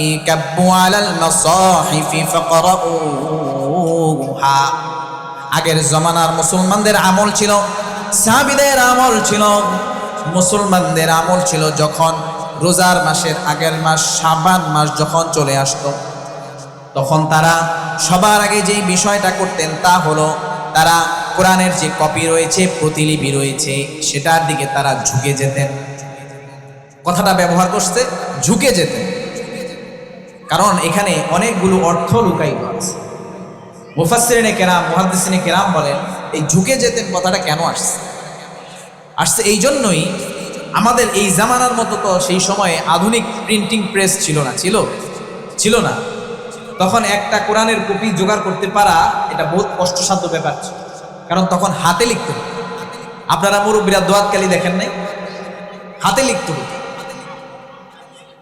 ইকাব্বু আলাল মাসাহিফি ফাকরাউহা। আগের জমানার মুসলমানদের আমল ছিল, সাহাবীদের আমল ছিল, মুসলমানদের আমল ছিল, যখন রোজার মাসের আগের মাস শাবান মাস যখন চলে আসতো, তখন তারা সবার আগে যেই বিষয়টা করতেন তা হলো তারা কোরআনের যে কপি রয়েছে, প্রতিলিপি রয়েছে, সেটার দিকে তারা ঝুঁকে যেতেন। কথাটা ব্যবহার করতে ঝুঁকে যেতেন, কারণ এখানে অনেকগুলো অর্থ লুকায়িত আছে। মুফাসসিরিনে কেরাম, মুহাদ্দিসিনে কেরাম বলেন, এই ঝুঁকে যেতেন কথাটা কেন আসছে এই জন্যই, আমাদের এই জামানার মতো তো সেই সময়ে আধুনিক প্রিন্টিং প্রেস ছিল না। তখন একটা কোরআনের কপি জোগাড় করতে পারা এটা বহুত কষ্টসাধ্য ব্যাপার ছিল, কারণ তখন হাতে লিখতে হতো। আপনারা মুরব্বীরা দোয়াত কালি দেখেন নাই? হাতে লিখতে হতো।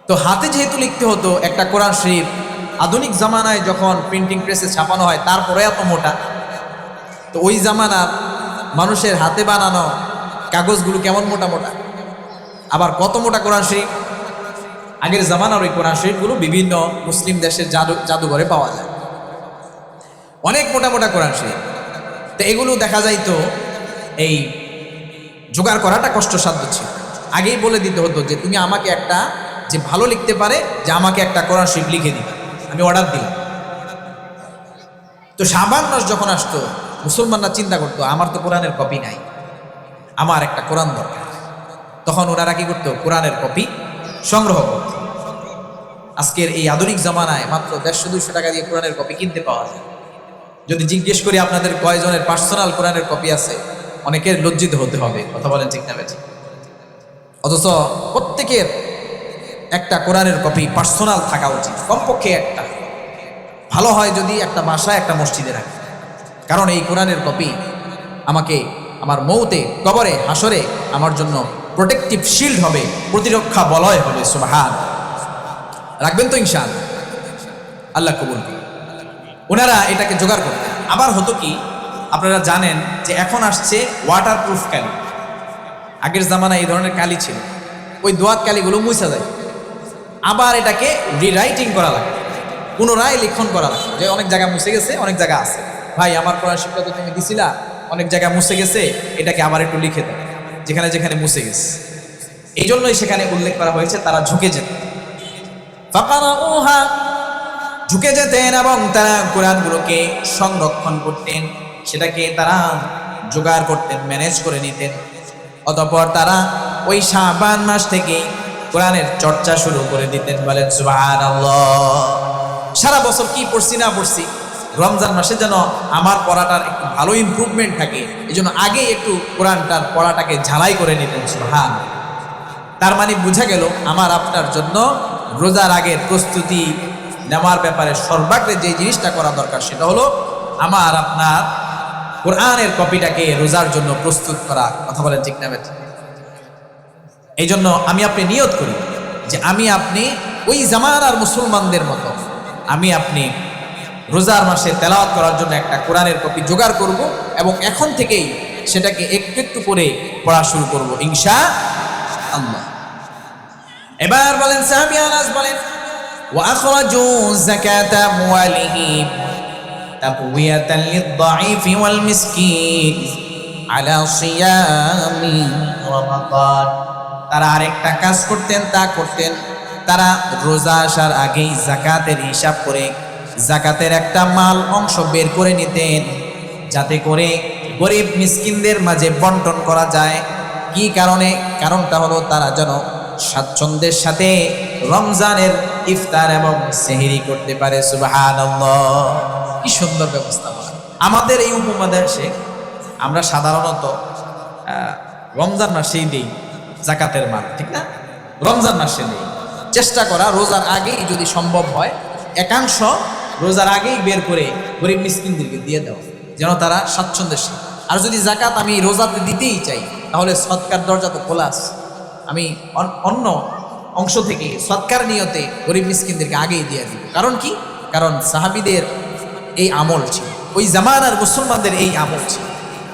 তো হাতে যেহেতু লিখতে হতো, একটা কোরআন শরীফ আধুনিক জামানায় যখন প্রিন্টিং প্রেসে ছাপানো হয় তারপরে এত মোটা, তো ওই জামানার মানুষের হাতে বানানো কাগজগুলো কেমন মোটা মোটা, আবার কত মোটা কোরআন শরীফ। আগের জামানার ওই কোরআন শরীফগুলো বিভিন্ন মুসলিম দেশের জাদুঘরে পাওয়া যায়, অনেক মোটা মোটা কোরআন শরীফ। তো এগুলো দেখা যাইতো এই জোগাড় করাটা কষ্টসাধ্য ছিল। আগেই বলে দিতে হতো যে তুমি আমাকে একটা, যে ভালো লিখতে পারে, যে আমাকে একটা কোরআন শরীফ লিখে দিবে, আমি অর্ডার দিলাম। তো শাবান মাস যখন আসতো, মুসলমানরা চিন্তা করতো আমার তো কোরআনের কপি নাই, আমার একটা কোরআন দরকার। তখন ওনারা কি করতো? কোরআনের কপি সংগ্রহ করত। আজকের এই আধুনিক জামানায় মাত্র 150-200 টাকা দিয়ে কোরআনের কপি কিনতে পাওয়া যায়। যদি জিজ্ঞেস করি আপনাদের কয়জনের পার্সোনাল কোরআনের কপি আছে, অনেকের লজ্জিত হতে হবে। কথা বলেন ঠিক না বেঠিক? অথচ প্রত্যেকের একটা কোরআনের কপি পার্সোনাল থাকা উচিত, কমপক্ষে একটা। ভালো হয় যদি একটা বাসায়, একটা মসজিদে রাখে, কারণ এই কোরআনের কপি আমাকে আমার মৌতে, কবরে, হাসরে আমার জন্য প্রোটেকটিভ শিল্ড হবে, প্রতিরক্ষা বলয় হবে। সুবহান। রাখবেন তো ইনশাআল্লাহ? আল্লাহ কবুল করুন। ওনারা এটাকে জোগাড় করতেন। আবার হতো কি, আপনারা জানেন যে এখন আসছে ওয়াটারপ্রুফ কালি। আগের জামানায় এই ধরনের কালি ছিল, ওই দোয়াত কালিগুলো মুছা যায়, আবার এটাকে রিরাইটিং করা লাগে, পুনরায় লিখন করা লাগে, যে অনেক জায়গায় মুছে গেছে, অনেক জায়গা আছে, ভাই আমার কোরআন শিক্ষা তো তুমি দিছিলা, অনেক জায়গায় মুছে গেছে, এটাকে আবার একটু লিখে দাও যেখানে যেখানে মুছে গেছে। এই জন্যই সেখানে উল্লেখ করা হয়েছে তারা ঝুঁকে যেতেন, ফাকারাউহা, ঝুঁকে যেতেন, এবং তারা কোরআনগুলোকে সংরক্ষণ করতেন, সেটাকে তারা জোগাড় করতেন, ম্যানেজ করে নিতেন। অতঃপর তারা ওই শাবান মাস থেকে কোরআনের চর্চা শুরু করে দিতেন। বলেন সুবহানাল্লাহ। সারা বছর কি পড়ছি না পড়ছি, রমজান মাসে যেন আমার পড়াটার একটু ভালো ইমপ্রুভমেন্ট থাকে, এই জন্য আগে একটু কোরআনটার পড়াটাকে ঝালাই করে নিতেন। সুবহান। তার মানে বোঝা গেল, আমার আপনার জন্য রোজার আগের প্রস্তুতি নেওয়ার ব্যাপারে সর্বাগ্রে যে জিনিসটা করা দরকার, সেটা হলো আমার আপনার কোরআনের কপিটাকে রোজার জন্য প্রস্তুত করা। কথা বলেন ঠিক না বেঠিক? এই জন্য আমি আপনি নিয়ত করি যে আমি আপনি ওই জামানার মুসলমানদের মতো আমি আপনি রোজার মাসে তেলাওয়াত করার জন্য একটা কোরআনের কপি জোগাড় করব, এবং এখন থেকেই সেটাকে একটু একটু করে পড়া শুরু করব ইনশাআল্লাহ। এবার বলেন সাহাবী আনাস বলেন, ওয়া আখরাজু যাকাতা আমওয়ালিহিম, তাকওয়াতান লিদ-দাঈফি ওয়াল মিসকিন আলা সিয়ামি রমাদান। তারা আরেকটা কাজ করতেন, তা করতেন তারা রোজা আসার আগেই যাকাতের হিসাব করে যাকাতের একটা মাল অংশ বের করে নিতেন, যাতে করে গরিব মিসকিনদের মাঝে বন্টন করা যায়। কি কারণে? কারণটা হলো তারা যেন স্বাচ্ছন্দ্যের সাথে রমজানের ইফতার এবং সেহরি করতে পারে। সুবহানাল্লাহ, কি সুন্দর ব্যবস্থা। আমাদের এই উপমহাদেশে আমরা সাধারণত রমজান মাসেই দেই যাকাতের মাল, ঠিক না? রমজান মাসে দেই, চেষ্টা করা রোজার আগেই যদি সম্ভব হয় একাংশ রোজার আগেই বের করে গরিব মিসকিনদেরকে দিয়ে দাও, যেন তারা স্বাচ্ছন্দ্যের সাথে। আর যদি যাকাত আমি রোজাতে দিতেই চাই, তাহলে সৎকার দরজা তো খোলা আছে, আমি অন্য অংশ থেকে সৎকার নিয়তে গরিব মিসকিনদেরকে আগেই দিয়ে দিব। কারণ কি? কারণ সাহাবীদের এই আমল ছিল, ওই জামানার মুসলমানদের এই আমল ছিল।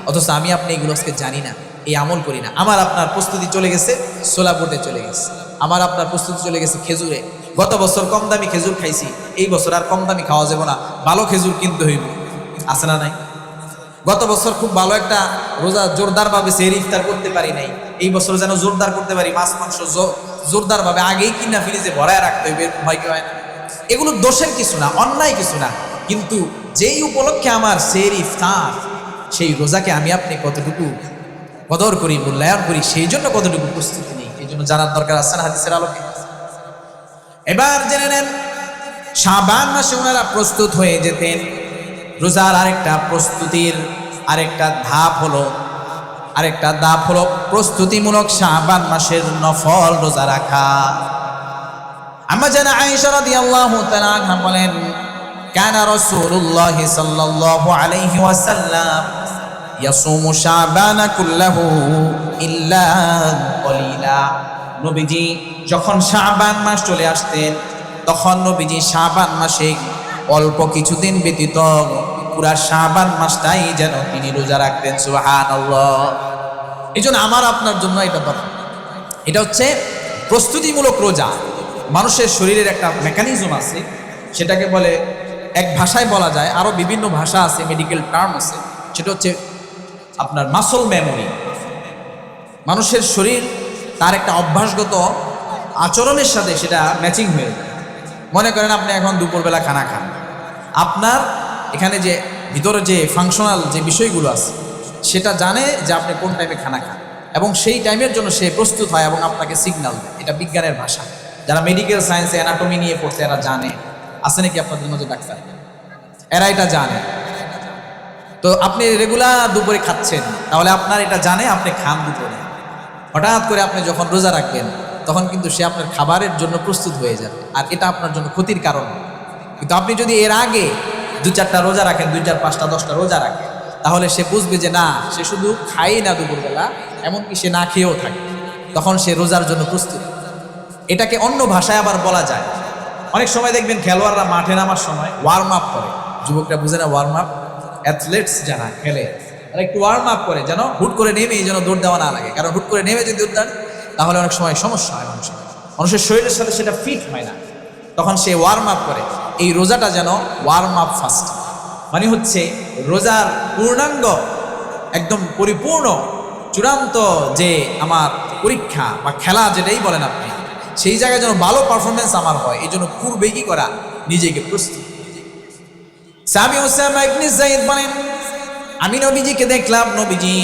অথচ আমি আপনি এগুলো আজকে জানি না, এই আমল করি না। আমার আপনার প্রস্তুতি চলে গেছে সোলাপুরে চলে গেছে, আমার আপনার প্রস্তুতি চলে গেছে খেজুরে। গত বছর কম দামি খেজুর খাইছি, এই বছর আর কম দামি খাওয়া যাবে না, ভালো খেজুর কিনতে হইব, আছে না নাই? গত বছর খুব ভালো একটা রোজা জোরদার ভাবে সেহরি ইফতার করতে পারি নাই, এই বছর যেন জোরদার করতে পারি, মাছ মাংস জোরদার ভাবে আগেই কিনা ফ্রিজে ভরায় রাখতে হইবে, ভয় কি হয় না? এগুলো দোষের কিছু না, অন্যায় কিছু না, কিন্তু যেই উপলক্ষে আমার সেহরি ইফতার, সেই রোজাকে আমি আপনি কতটুকু কদর করি, মূল্যায়ন করি, সেই জন্য কতটুকু প্রস্তুতি নেই, এই জন্য জানার দরকার আছে না হাদিসের আলোকে। এবার জেনে নেন, শাবান মাসে ওনারা প্রস্তুত হয়ে যেতেন। রোজার আরেকটা প্রস্তুতির আরেকটা ধাপ হলো প্রস্তুতিমূলক শাবান মাসের নফল রোজা রাখা। আম্মা জানা আয়েশা রাদিয়াল্লাহু তাআলা আনহা বলেন, কানা রাসূলুল্লাহ সাল্লাল্লাহু আলাইহি ওয়াসাল্লাম ইয়াসুমু শাবানা কুল্লাহু ইল্লা কলিলা। নবীজি যখন শাবান মাস চলে আসতেন, তখন নবীজি শাবান মাসে অল্প কিছুদিন ব্যতীত পুরা শাবান মাসটাই যেন তিনি রোজা রাখতেন। সুবহানাল্লাহ। এই জন্য আমার আপনার জন্য এটা দরকার। এটা হচ্ছে প্রস্তুতিমূলক রোজা। মানুষের শরীরের একটা মেকানিজম আছে, সেটাকে বলে, এক ভাষায় বলা যায়, আরো বিভিন্ন ভাষা আছে, মেডিকেল টার্ম আছে, সেটা হচ্ছে আপনার মাসল মেমোরি। মানুষের শরীর তার একটা অভ্যাসগত আচরণের সাথে সেটা ম্যাচিং হয়ে যায়। মনে করেন আপনি এখন দুপুরবেলা খানা খান, আপনার এখানে যে ভিতরে যে ফাংশনাল যে বিষয়গুলো আছে সেটা জানে যে আপনি কোন টাইমে খানা খান, এবং সেই টাইমের জন্য সে প্রস্তুত হয় এবং আপনাকে সিগন্যাল দেয়। এটা বিজ্ঞানের ভাষা। যারা মেডিকেল সায়েন্সে অ্যানাটমি নিয়ে পড়ছে এরা জানে। আছে নাকি আপনাদের মধ্যে ডাক্তার? এরা এটা জানে। তো আপনি রেগুলার দুপুরে খাচ্ছেন, তাহলে আপনার এটা জানে আপনি খান দুপুরে। হঠাৎ করে আপনি যখন রোজা রাখবেন, তখন কিন্তু সে আপনার খাবারের জন্য প্রস্তুত হয়ে যাবে, আর এটা আপনার জন্য ক্ষতির কারণ। কিন্তু আপনি যদি এর আগে 2-4টা রোজা রাখেন, 2, 4, 5টা 10টা রোজা রাখেন, তাহলে সে বুঝবে যে না, সে শুধু খায় না দুপুরবেলা, এমনকি সে না খেয়েও থাকে, তখন সে রোজার জন্য প্রস্তুত। এটাকে অন্য ভাষায় আবার বলা যায়, অনেক সময় দেখবেন খেলোয়াড়রা মাঠে নামার সময় ওয়ার্ম আপ করে। যুবকরা বুঝে না ওয়ার্ম আপ? অ্যাথলেটস যারা খেলে তারা একটু ওয়ার্ম আপ করে, যেন হুট করে নেমেই যেন দৌড় দেওয়া না লাগে। কারণ হুট করে নেমে যদি দৌড় দেন, তাহলে অনেক সময় সমস্যা হয়, মানুষের শরীরের সাথে সেটা ফিট হয় না। তখন সে ওয়ার্ম আপ করে। এই রোজাটা যেন ওয়ার্ম আপ ফাস্ট, মানে হচ্ছে রোজার পূর্ণাঙ্গ, একদম পরিপূর্ণ চূড়ান্ত যে আমার পরীক্ষা বা খেলা যেটাই বলেন আপনি, সেই জায়গায় যেন ভালো পারফরমেন্স আমার হয়, এই জন্য পূর্বে কি করা, নিজেকে প্রস্তুত। সাহাবী উসামা ইবনে যায়েদ বলেন, আমি নবীজিকে দেখলাম, নবীজি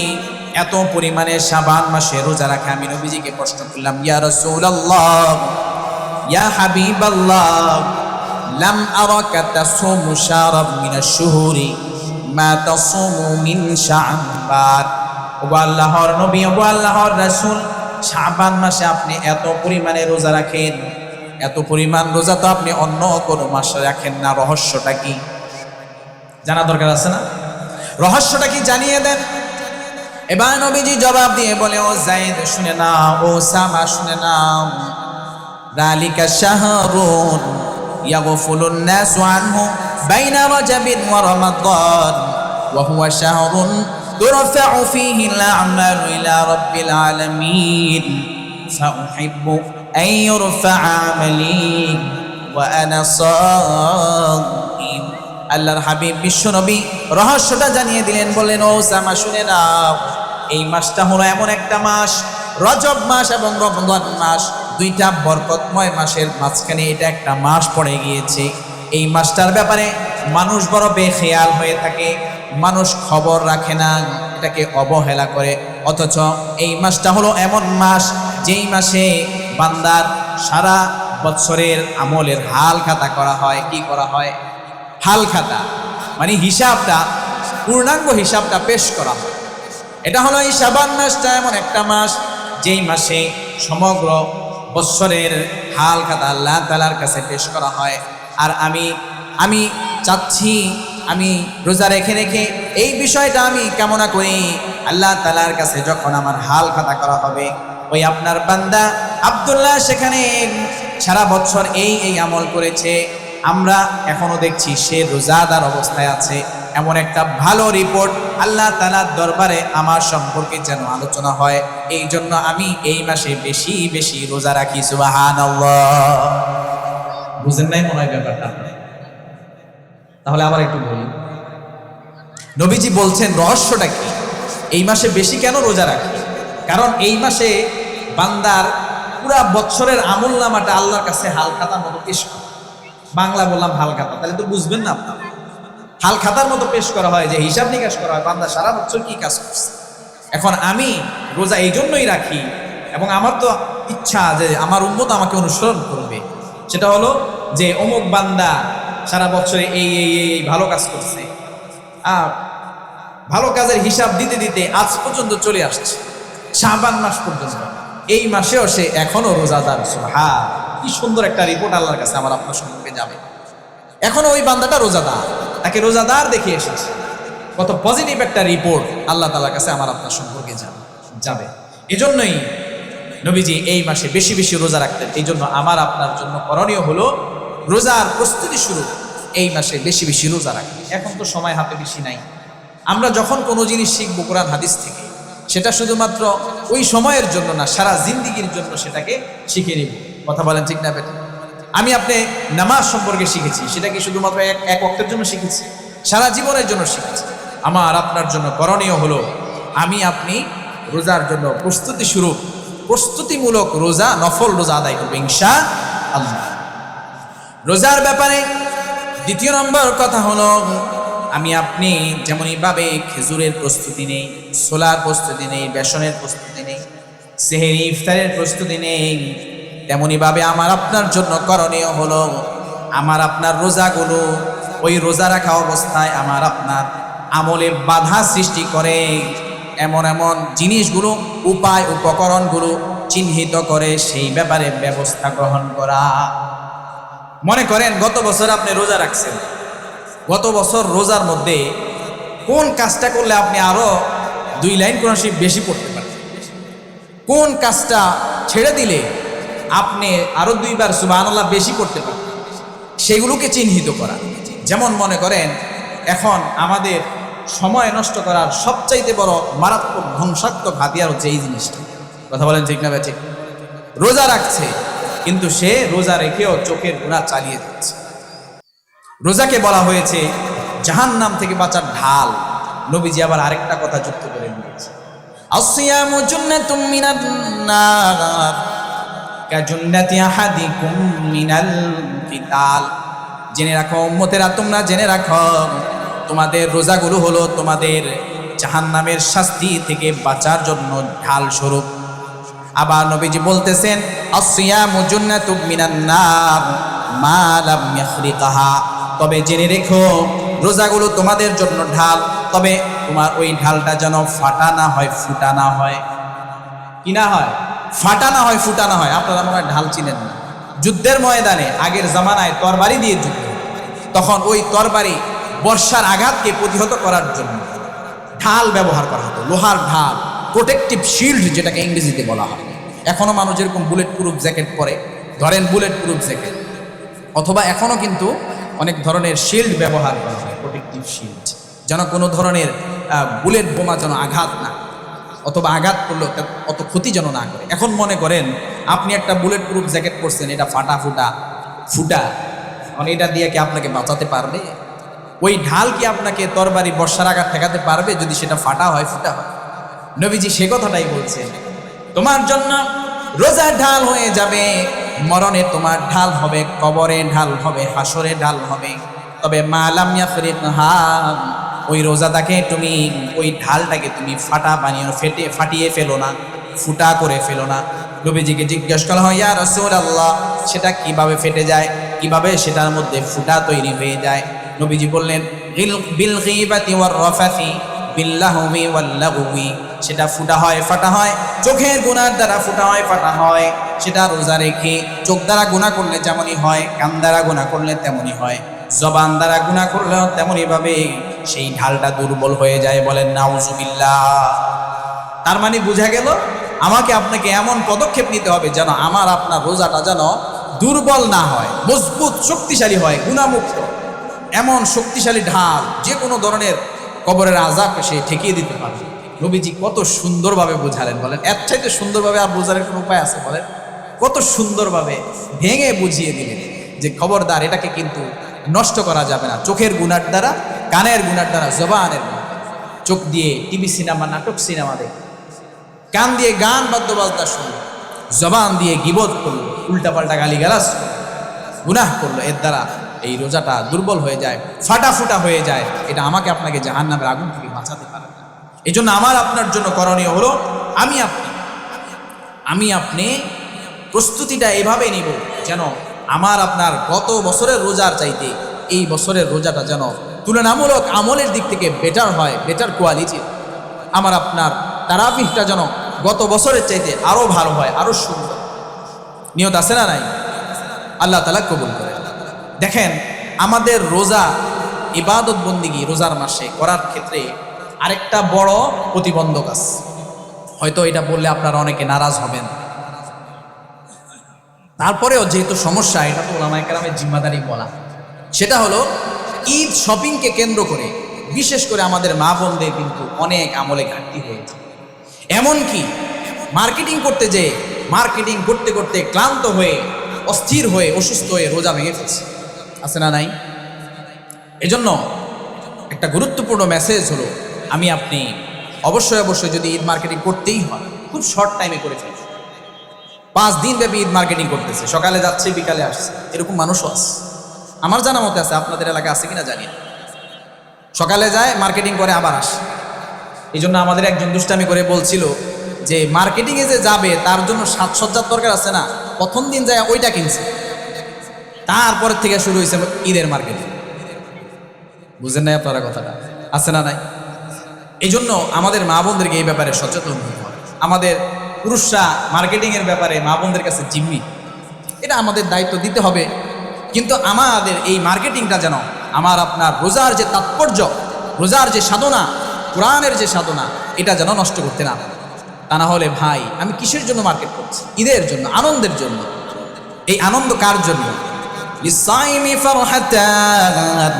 এত পরিমাণে শাবান মাসে রোজা রাখে। আমি নবীজিকে প্রশ্ন করলাম, ইয়া রাসূলুল্লাহ, ইয়া হাবিবাল্লাহ, লাম আরাকা তাসুমু শাহরাম মিনাশ শুহুরি মা তাসুমু মিন শাবান। ও আল্লাহর নবী, ও আল্লাহর রাসূল, শাবান মাসে আপনি এত পরিমাণে রোজা রাখেন, এত পরিমাণ রোজা তো আপনি অন্য কোনো মাসে রাখেন না, রহস্যটা কি জানা দরকার আছে না? রহস্যটা কি জানিয়ে দেন। এবার নবীজি জবাব দিয়ে বলে, ও যায়েদ শুনে নাও, ও সামা শুনে নাও, যালিকা শাহরুন ইয়াগফুলুন নাসু আনহু বাইনা রাজাবিন ওয়া রমাদান ওয়া হুয়া শাহরুন তুরফাউ ফীহি আল-আ'মালু ইলা রাব্বিল আলামিন ফাউহিব্বু আন ইউরফা আমালি ওয়া আনা সাইম। আল্লাহর হাবিব বিশ্বনবী রহস্যটা জানিয়ে দিলেন, বললেন ও উসামা শুনে নাও, এই মাসটা হলো এমন একটা মাস, রজব মাস এবং রমজান মাস, দুইটা বরকতময় মাসের মাঝখানে এটা একটা মাস পড়ে গিয়েছে। এই মাসটার ব্যাপারে মানুষ বড় বেখেয়াল হয়ে থাকে, মানুষ খবর রাখে না, এটাকে অবহেলা করে। অথচ এই মাসটা হলো এমন মাস যেই মাসে বান্দার সারা বৎসরের আমলের হাল খাতা করা হয়। কি করা হয়? হাল খাতা মানে হিসাবটা, পূর্ণাঙ্গ হিসাবটা পেশ করা হয়। এটা হলো এই শাবান মাসটা এমন একটা মাস যেই মাসে সমগ্র বৎসরের হাল খাতা আল্লাহ তাআলার কাছে পেশ করা হয়। আর আমি চাচ্ছি, আমি রোজা রেখে রেখে এই বিষয়টা আমি কামনা করি, আল্লাহ তাআলার কাছে যখন আমার হাল খাতা করা হবে, ওই আপনার বান্দা আব্দুল্লাহ সেখানে সারা বছর এই আমল করেছে, আমরা এখনো দেখছি সে রোজাদার অবস্থায় আছে, এমন একটা ভালো রিপোর্ট আল্লাহ তাআলার দরবারে আমার সম্পর্কে যেন আলোচনা হয়। এই জন্য আমি এই মাসে বেশি বেশি রোজা রাখি। সুবহানাল্লাহ। বুঝেন নাই মনে হয় ব্যাপারটা? তাহলে আবার একটু বলি, নবীজি বলছেন রহস্যটা কি, এই মাসে বেশি কেন রোজা রাখি? কারণ এই মাসে বান্দার পুরা বছরের আমল নামাটা আল্লাহর কাছে হাল খাতার মতো পেশ করা। বাংলা বললাম হাল খাতা, তাহলে তো বুঝবেন না আপনার। হাল খাতার মতো পেশ করা হয়, যে হিসাব নিকাশ করা হয় বান্দা সারা বছর কি কাজ করছে। এখন আমি রোজা এই জন্যই রাখি, এবং আমার তো ইচ্ছা যে আমার উম্মত আমাকে অনুসরণ করবে, সেটা হলো যে অমুক বান্দা সারা বছরে এই ভালো কাজ করছে, ভালো কাজের হিসাব দিতে দিতে আজ পর্যন্ত চলে আসছে শাবান মাস পর্যন্ত, এই মাসেও সে এখনো রোজাদার। সুবহান, কি সুন্দর একটা রিপোর্ট আল্লাহর কাছে আমার আপনার সম্পর্কে যাবে। এখনো ওই বান্দাটা রোজাদার, তাকে রোজাদার দেখে এসেছে, কত পজিটিভ একটা রিপোর্ট আল্লাহ তাআলার কাছে আমার আপনার সম্পর্কে যাবে। এজন্যই নবীজি এই মাসে বেশি বেশি রোজা রাখতেন। এই জন্য আমার আপনার জন্য করণীয় হলো রোজার প্রস্তুতি শুরু এই মাসে বেশি বেশি রোজা রাখি। এখন তো সময় হাতে বেশি নাই, আমরা যখন কোনো জিনিস শিখবো কোরআন হাদিস থেকে, সেটা শুধুমাত্র ওই সময়ের জন্য না, সারা জিন্দিগির জন্য সেটাকে শিখে নিব। কথা বলেন ঠিক না বেটা? আমি আপনি নামাজ সম্পর্কে শিখেছি, সেটা কি শুধুমাত্র এক ওয়াক্তের জন্য শিখেছি? সারা জীবনের জন্য শিখেছি। আমার আপনার জন্য করণীয় হলো আমি আপনি রোজার জন্য প্রস্তুতিমূলক রোজা, নফল রোজা আদায় করবো ইনশাআল্লাহ। রোজার ব্যাপারে দ্বিতীয় নম্বর কথা হলো, আমি আপনি যেমনইভাবে খেজুরের প্রস্তুতি নেই, ছোলার প্রস্তুতি নেই, বেসনের প্রস্তুতি নেই, সেহরি ইফতারের প্রস্তুতি নেই, তেমনইভাবে আমার আপনার জন্য করণীয় হলো আমার আপনার রোজাগুলো ওই রোজা রাখা অবস্থায় আমার আপনার আমলে বাধা সৃষ্টি করে এমন এমন জিনিসগুলো, উপায় উপকরণগুলো চিহ্নিত করে সেই ব্যাপারে ব্যবস্থা গ্রহণ করা। মনে করেন গত বছর আপনি রোজা রাখছেন, গত বছর রোজার মধ্যে কোন কাজটা করলে আপনি আরো 2 লাইন কোরআন শরীফ বেশি পড়তে পারেন, কোন কাজটা ছেড়ে দিলে আপনি আরো 2 বার সুবহানাল্লাহ বেশি পড়তে পারেন, সেগুলোকে চিহ্নিত করা। যেমন মনে করেন এখন আমাদের সময় নষ্ট করার সবচাইতে বড় মারাত্মক ধ্বংসাত্মক হাতিয়ার হচ্ছে এই জিনিসটা। কথা বলেন ঠিক না ঠিক? রোজা রাখছে কিন্তু সে রোজা রেখেও চোখের গুনাহ চালিয়ে যাচ্ছে। রোজাকে বলা হয়েছে জাহান্নাম থেকে বাঁচার ঢাল। নবীজি আবার আরেকটা কথা যুক্ত করে দিয়েছে, আসিয়ামু জুন্নাতুম মিনান নার কাজুন্নাতি আহাদিকুম মিনাল কিতাল। জেনে রাখো উম্মতেরা, তোমরা জেনে রাখো তোমাদের রোজাগুলো হলো তোমাদের জাহান্নামের শাস্তি থেকে বাঁচার জন্য ঢাল স্বরূপ। আবার নবীজি বলতেছেন আসিয়ামু জুন্নাতুম মিনান নার মা লাম ইয়াখরিকাহা। তবে জেনে রেখো রোজাগুলো তোমাদের জন্য ঢাল, তবে তোমার ওই ঢালটা যেন ফাটা না হয়, ফুটা না হয়। কি না হয়? ফাটা না হয়, ফুটা না হয়। আপনারা মনে হয় ঢাল চিনেন না। যুদ্ধের ময়দানে আগের জামানায় তরবারি দিয়ে যুদ্ধ, তখন ওই তরবারি বর্ষার আঘাতকে প্রতিহত করার জন্য ঢাল ব্যবহার করা হতো, লোহার ঢাল, প্রোটেকটিভ শিল্ড যেটাকে ইংরেজিতে বলা হয়। এখনো মানুষ যেরকম বুলেট প্রুফ জ্যাকেট পরে, ধরেন বুলেট প্রুফ জ্যাকেট, অথবা এখনো কিন্তু অনেক ধরনের শিল্ড ব্যবহার করা হয়, প্রোটেকটিভ শিল্ড, যেন কোনো ধরনের বুলেট বোমা যেন আঘাত না, অথবা আঘাত করলেও অত ক্ষতি যেন না করে। এখন মনে করেন আপনি একটা বুলেট প্রুফ জ্যাকেট পরছেন, এটা ফাটা ফুটা, মানে এটা দিয়ে কি আপনাকে বাঁচাতে পারবে? ওই ঢাল কি আপনাকে তরবারি বর্ষার আঘাত ঠেকাতে পারবে যদি সেটা ফাটা হয়, ফুটা হয়? নবীজি সে কথাটাই বলছেন, তোমার জন্য রোজা ঢাল হয়ে যাবে, মরণে তোমার ঢাল হবে, কবরে ঢাল হবে, হাসরে ঢাল হবে। তবে মালাম ইয়াফরিকহা, ওই রোজাটাকে তুমি, ওই ঢালটাকে তুমি ফাটিয়ে ফেলো না, ফুটা করে ফেলো না। নবীজিকে জিজ্ঞেস করা হয়, ইয়া রাসূলুল্লাহ, সেটা কিভাবে ফেটে যায়, কিভাবে সেটার মধ্যে ফুটা তৈরি হয়ে যায়? নবীজি বললেন, বিল গীবাতি ওয়ার রাফাথি বিল লাহবি ওয়াল লাগবি, সেটা ফুটা হয়, ফাটা হয় চোখের গুনার দ্বারা, ফুটা হয়, ফাটা হয়। সেটা রোজা রেখে চোখ দ্বারা গুনাহ করলে যেমনই হয়, কান দ্বারা গুনাহ করলে তেমনই হয়, জবান দ্বারা গুনাহ করলেও তেমনই ভাবে সেই ঢালটা দুর্বল হয়ে যায়। বলেন নাউজুবিল্লাহ। তার মানে বোঝা গেল আমাকে আপনাকে এমন পদক্ষেপ নিতে হবে যেন আমার আপনার রোজাটা যেন দুর্বল না হয়, মজবুত শক্তিশালী হয়, গুনাহমুক্ত। এমন শক্তিশালী ঢাল যে কোনো ধরনের কবরের আযাবকে সে ঠেকিয়ে দিতে পারে। নবীজি কত সুন্দরভাবে বোঝালেন, বলেন এর চাইতে সুন্দরভাবে আর বোঝার কোনো উপায় আছে? বলেন কত সুন্দরভাবে ভেঙে বুঝিয়ে দিলেন যে খবরদার, এটাকে কিন্তু নষ্ট করা যাবে না। চোখের গুনার দ্বারা, কানের গুনার দ্বারা, জবানের গুনার দ্বারা। চোখ দিয়ে টিভি সিনেমা, নাটক সিনেমা দেখে, কান দিয়ে গান বাদ্যবাজনা শুনলো, জবান দিয়ে গীবত করলো, উল্টাপাল্টা গালিগালাজ গুনাহ করলো, এর দ্বারা এই রোজাটা দুর্বল হয়ে যায়, ফাটা ফুটা হয়ে যায়। এটা আমাকে আপনাকে জাহান্নামের আগুন থেকে বাঁচাতে পারে না। এই জন্য আমার আপনার জন্য করণীয় হলো, আমি আপনি প্রস্তুতিটা এভাবে নিব যেন আমার আপনার গত বছরের রোজার চাইতে এই বছরের রোজাটা যেন তুলনামূলক আমলের দিক থেকে বেটার হয়, বেটার কোয়ালিটি। আমার আপনার তারাবিহটা যেন গত বছরের চাইতে আরো ভালো হয়, আরো সুন্দর। নিয়ত আছে না নাই? আল্লাহ তাআলা কবুল করে। দেখেন, আমাদের রোজা ইবাদত বন্দিগি রোজার মাসে করার ক্ষেত্রে আরেকটা বড় প্রতিবন্ধক আছে। হয়তো এটা বললে আপনারা অনেকে নারাজ হবেন, তারপরেও যেহেতু সমস্যা, এটা তো ওলামায়ে কেরামের জিম্মাদারি বলা। সেটা হলো ঈদ শপিংকে কেন্দ্র করে বিশেষ করে আমাদের মা বোনদের কিন্তু অনেক আমলে ঘাটতি হয়েছে। এমনকি মার্কেটিং করতে করতে ক্লান্ত হয়ে, অস্থির হয়ে, অসুস্থ হয়ে রোজা ভেঙে ফেলছে। আছে না নাই? এজন্য একটা গুরুত্বপূর্ণ মেসেজ হলো, আপনি অবশ্যই যদি ঈদ মার্কেটিং করতেই হয়, খুব শর্ট টাইমে করে ফেলুন। 5 দিন ব্যাপী ঈদ মার্কেটিং করতেছে, সকালে যাচ্ছে বিকালে আসছে, এরকম মানুষও আছে। আমার জানা মতে আছে, আপনাদের এলাকায় আছে কিনা জানি না। সকালে যায়, মার্কেটিং করে, আবার আসে। এই জন্য আমাদের একজন দুষ্টামি করে বলছিল যে মার্কেটিংয়ে যে যাবে তার জন্য সাজসজ্জার দরকার আছে না, প্রথম দিন যায় ওইটা কিনছে, তারপরের থেকে শুরু হয়েছে ঈদের মার্কেটিং। বুঝেন নাই আপনারা কথাটা? আছে না নাই? এই জন্য আমাদের মা বোনদেরকে এই ব্যাপারে সচেতন হতে হবে। আমাদের পুরুষরা মার্কেটিংয়ের ব্যাপারে মা বোনদের কাছে জিম্মি, এটা আমাদের দায়িত্ব দিতে হবে। কিন্তু আমাদের এই মার্কেটিংটা যেন আমার আপনার রোজার যে তাৎপর্য, রোজার যে সাধনা, কোরআনের যে সাধনা, এটা যেন নষ্ট করতে না পারে। তা না হলে ভাই, আমি কিসের জন্য মার্কেট করছি? ঈদের জন্য, আনন্দের জন্য। এই আনন্দ কার জন্য? লিসাইমি ফারহাতান,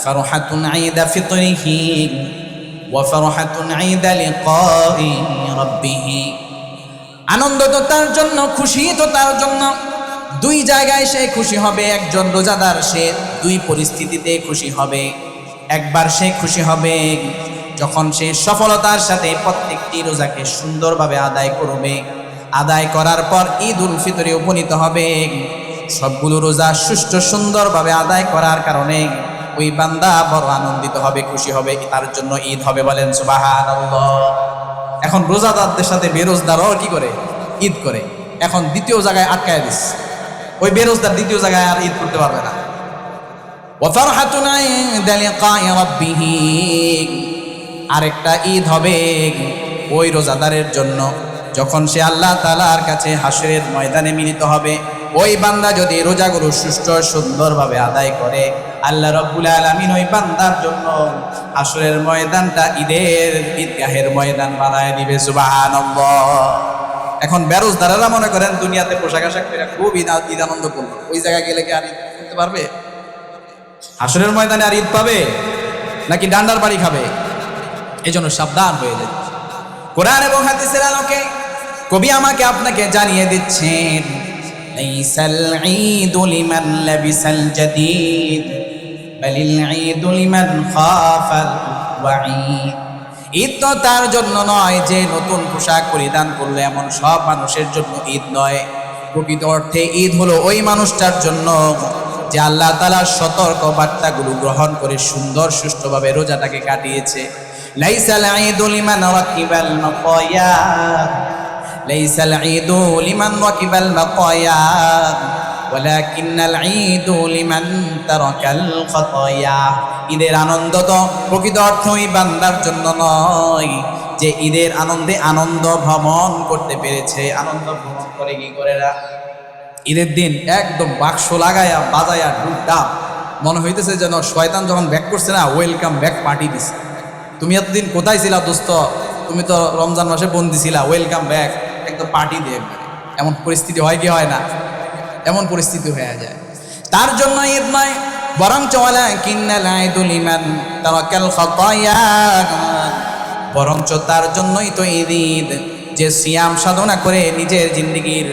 ফারহাতুন ঈদা ফিতরিহি ওয়া ফারহাতুন ঈদা লিকাই রাব্বিহি। আনন্দ তো তার জন্য, খুশি তো তার জন্য। 2 জায়গায় সে খুশি হবে। একজন রোজাদার সে 2 পরিস্থিতিতে খুশি হবে। একবার সে খুশি হবে যখন সে সফলতার সাথে প্রত্যেকটি রোজাকে সুন্দরভাবে আদায় করবে, আদায় করার পর ঈদ উল ফিতরে উপনীত হবে। সবগুলো রোজা সুষ্ঠু সুন্দরভাবে আদায় করার কারণে ওই বান্দা বড় আনন্দিত হবে, খুশি হবে, তার জন্য ঈদ হবে। বলেন সুবহানাল্লাহ। এখন রোজাদারদের সাথে বেরোজদারও কি করে? ঈদ করে। এখন দ্বিতীয় জায়গায় আটকায় দিস, ওই বেরোজদার দ্বিতীয় জায়গায় আর ঈদ করতে পারবে না। ওয়া ফারহাতুন ইনদা লিকাই রাব্বিহি, আরেকটা ঈদ হবে ওই রোজাদারের জন্য যখন সে আল্লাহ তাআলার কাছে হাসরের ময়দানে মিলিত হবে। ওই বান্দা যদি রোজাগুলো সুষ্ঠু সুন্দরভাবে আদায় করে, আল্লাহ রাব্বুল আলামিন ওই বান্দার জন্য হাসরের ময়দানটা ঈদগাহের ময়দান বানায় দিবে। সুবহানাল্লাহ। এখন বেরোজদারেরা মনে করেন দুনিয়াতে পোশাক আশাক করে খুব ঈদ আনন্দ করলো, ওই জায়গায় গেলে কি আর ঈদ করতে পারবে? হাসরের ময়দানে আর ঈদ পাবে নাকি ডান্ডার বাড়ি খাবে? এই জন্য সাবধান হয়ে যায়। কোরআন এবং হাদিসের আলোকে কবি আমাকে আপনাকে জানিয়ে দিচ্ছেন, লাইসাল ঈদু লিমান লাবিসাল জাদীদ বালিল ঈদু লিমান খাফাল ওয়াঈদ। ঈদ তো তার জন্য নয় যে নতুন পোশাক পরিধান করলে, এমন সব মানুষের জন্য ঈদ নয়। প্রকৃত অর্থে ঈদ হলো ওই মানুষটার জন্য যে আল্লাহ তাআলার সতর্ক বার্তাগুলো গ্রহণ করে সুন্দর সুষ্ঠুভাবে রোজাটাকে কাটিয়েছে। লাইসাল ঈদু লিমান রাকিবাল মাতায়া, লাইসাল ঈদু লিমান রাকিবাল মাতায়া ওয়ালাকিন্নাল ঈদু লিমান তারাকাল খাতায়া। ঈদের আনন্দ তো প্রকৃত অর্থে ওই বান্দার জন্য নয় যে ঈদের আনন্দে আনন্দ ভ্রমণ করতে পেরেছে। আনন্দ ভ্রমণ করে কি করে না, ঈদের দিন একদম বাক্স লাগায়া বাজায়া ডুবডাব, মনে হইতেছে যেন শয়তান যখন ব্যাক করছে না, ওয়েলকাম ব্যাক পার্টি দিছে। তুমি এতদিন কোথায় ছিলা দোস্ত, তুমি তো রমজান মাসে বন্দি ছিলা, ওয়েলকাম ব্যাক, একদম পার্টি দিয়ে। এমন পরিস্থিতি হয় কি হয় না? এমন পরিস্থিতি হয়ে যায়। তার জন্য ঈদ নয়, বরঞ্চ ওয়ালাকিন্নাল ঈদু লিমান তারাকাল খাতায়া, বরঞ্চ তার জন্যই তো ঈদ যে সিয়াম সাধনা করে নিজের জিন্দেগির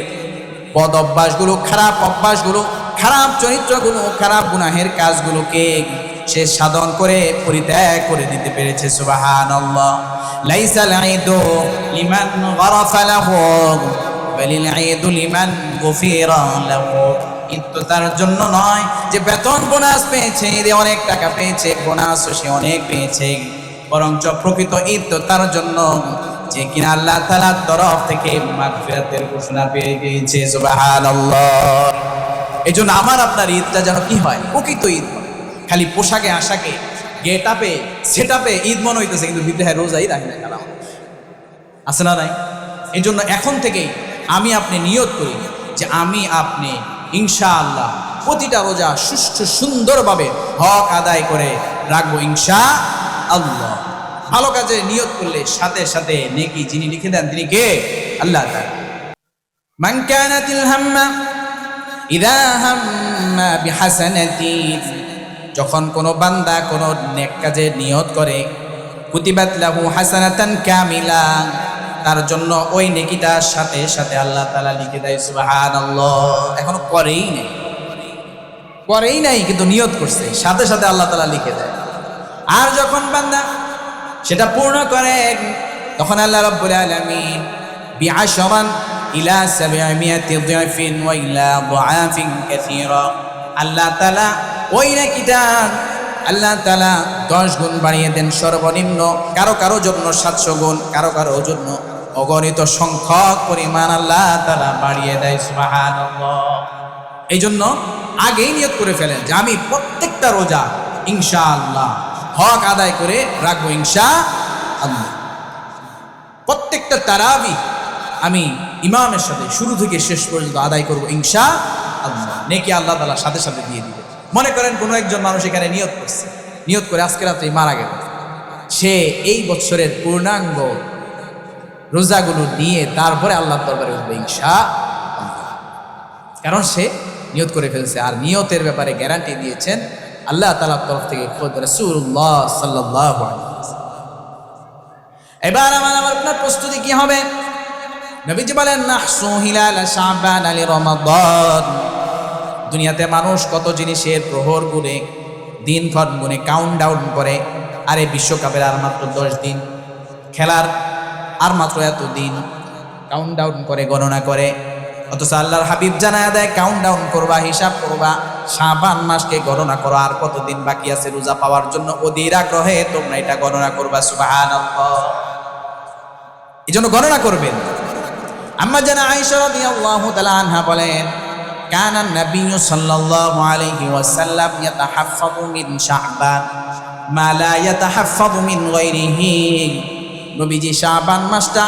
বদ অভ্যাসগুলো, খারাপ অভ্যাসগুলো, খারাপ চরিত্রগুলো, খারাপ গুনাহের কাজগুলোকে সে সাধন করে পরিত্যাগ করে দিতে পেরেছে। সুবহানাল্লাহ। লাইসাল ঈদু লিমান গরাফা লাহু বালিল ঈদু লিমান গুফিরা লাহু। ঈদ তো তার জন্য নয় যে বেতন বোনাস পেয়েছে, ঈদে অনেক টাকা পেয়েছে, বোনাস সে অনেক পেয়েছে, বরঞ্চ প্রকৃত ঈদ তো তার জন্য যে কিনা আল্লাহ তাআলার তরফ থেকে মাগফিরাতের ঘোষণা পেয়ে গিয়েছে। সুবহানাল্লাহ। এজন্য আমার আপনার ঈদটা যেন কি হয়, প্রকৃত ঈদ হয়। খালি পোশাকে আশাকে গেট আপে সেট আপে ঈদ মনে হইতেছে, কিন্তু বিদেহে রোজাই রাখে না কারণ আছে না নাই? এই জন্য এখন থেকেই আমি আপনি নিয়ত করি যে আমি আপনি ইনশাআল্লাহ প্রতিটা রোজা সুষ্ঠু সুন্দরভাবে হক আদায় করে রাখবো ইনশাআল্লাহ। ভালো কাজে নিয়ত করলে সাথে সাথে নেকি যিনি লিখে দেন তিনি কে? আল্লাহ তাআলা। মান কানাতিল হাম্মা ইযা হাম্মা বিহাসানাতিন, যখন কোনো বান্দা কোনো নেক কাজে নিয়ত করে, কুতিবাত লাহু হাসানাতান কামিলা, তার জন্য ওই নেকিটার সাথে সাথে আল্লাহ তাআলা লিখে দেয়। সুবহানাল্লাহ। এখনো করেই নাই কিন্তু নিয়ত করছে, সাথে সাথে আল্লাহ তাআলা লিখে দেয়। আর যখন বান্দা সেটা পূর্ণ করে, তখন আল্লাহ রাব্বুল আলামিন বিআশরান ইলা 700 দিফিন ওয়া ইলা দুআফিন কাসীরা, আল্লাহ তাআলা ওই নেকিটা আল্লাহ তাআলা 10 গুণ বাড়িয়ে দেন সর্বনিম্ন, কারো কারো জন্য 700 গুণ, কারো কারো জন্য অগণিত সংখ্যক পরিমাণ আল্লাহ তাআলা বাড়িয়ে দেয়। সুবহানাল্লাহ। এই জন্য আগেই নিয়ত করে ফেলেন যে আমি প্রত্যেকটা রোজা ইনশাআল্লাহ হক আদায় করে রাখবো ইনশাআল্লাহ। প্রত্যেকটা তারাবি আমি ইমামের সাথে শুরু থেকে শেষ পর্যন্ত আদায় করবো ইনশাআল্লাহ। নেকি আল্লাহ তাআলা সাথে সাথে দিয়ে দিবে। মনে করেন কোনো একজন মানুষ এখানে নিয়ত করছে, নিয়ত করে আজকে রাত্রে মারা গেল, সে এই বছরের পূর্ণাঙ্গ রোজাগুলো নিয়ে তারপরে আল্লাহর দরবারে উঠবে ইনশাআল্লাহ, কারণ সে নিয়ত করে ফেলছে। আর নিয়তের ব্যাপারে গ্যারান্টি দিয়েছেন আল্লাহ তাআলার তরফ থেকে খোদ রাসূলুল্লাহ সাল্লাল্লাহু আলাইহি ওয়াসাল্লাম। এবার আমার আপনার প্রস্তুতি কি হবে? নবীজি বলেন নাহসু হিলাল শাবান আলি রমাদান। দুনিয়াতে মানুষ কত জিনিসের প্রহর গুনে, দিনক্ষণ গুনে কাউন্টডাউন করে। আরে বিশ্বকাপের আর মাত্র 10 দিন, খেলার আর মাত্র এত দিন, কাউন্টডাউন করে, গণনা করে। অথচ আল্লাহর হাবিব জানায়া দেয় কাউন্টডাউন করবা, হিসাব করবা, শাবান মাসকে গণনা করো, আর কতদিন বাকি আছে রোজা পাওয়ার জন্য। অধীর আগ্রহে তোমরা এটা গণনা করবা। সুবহানাল্লাহ। এই জন্য গণনা করবেন। আম্মা জানা আয়েশা রাদিয়াল্লাহু তাআলা আনহা বলেন, কানা নবিয়্যু সাল্লাল্লাহু আলাইহি ওয়াসাল্লাম ইয়াতাহাফফাযু মিন শাবান মা লা ইয়াতাহাফফাযু মিন গায়রিহি। নবীজি শাবান মাসটা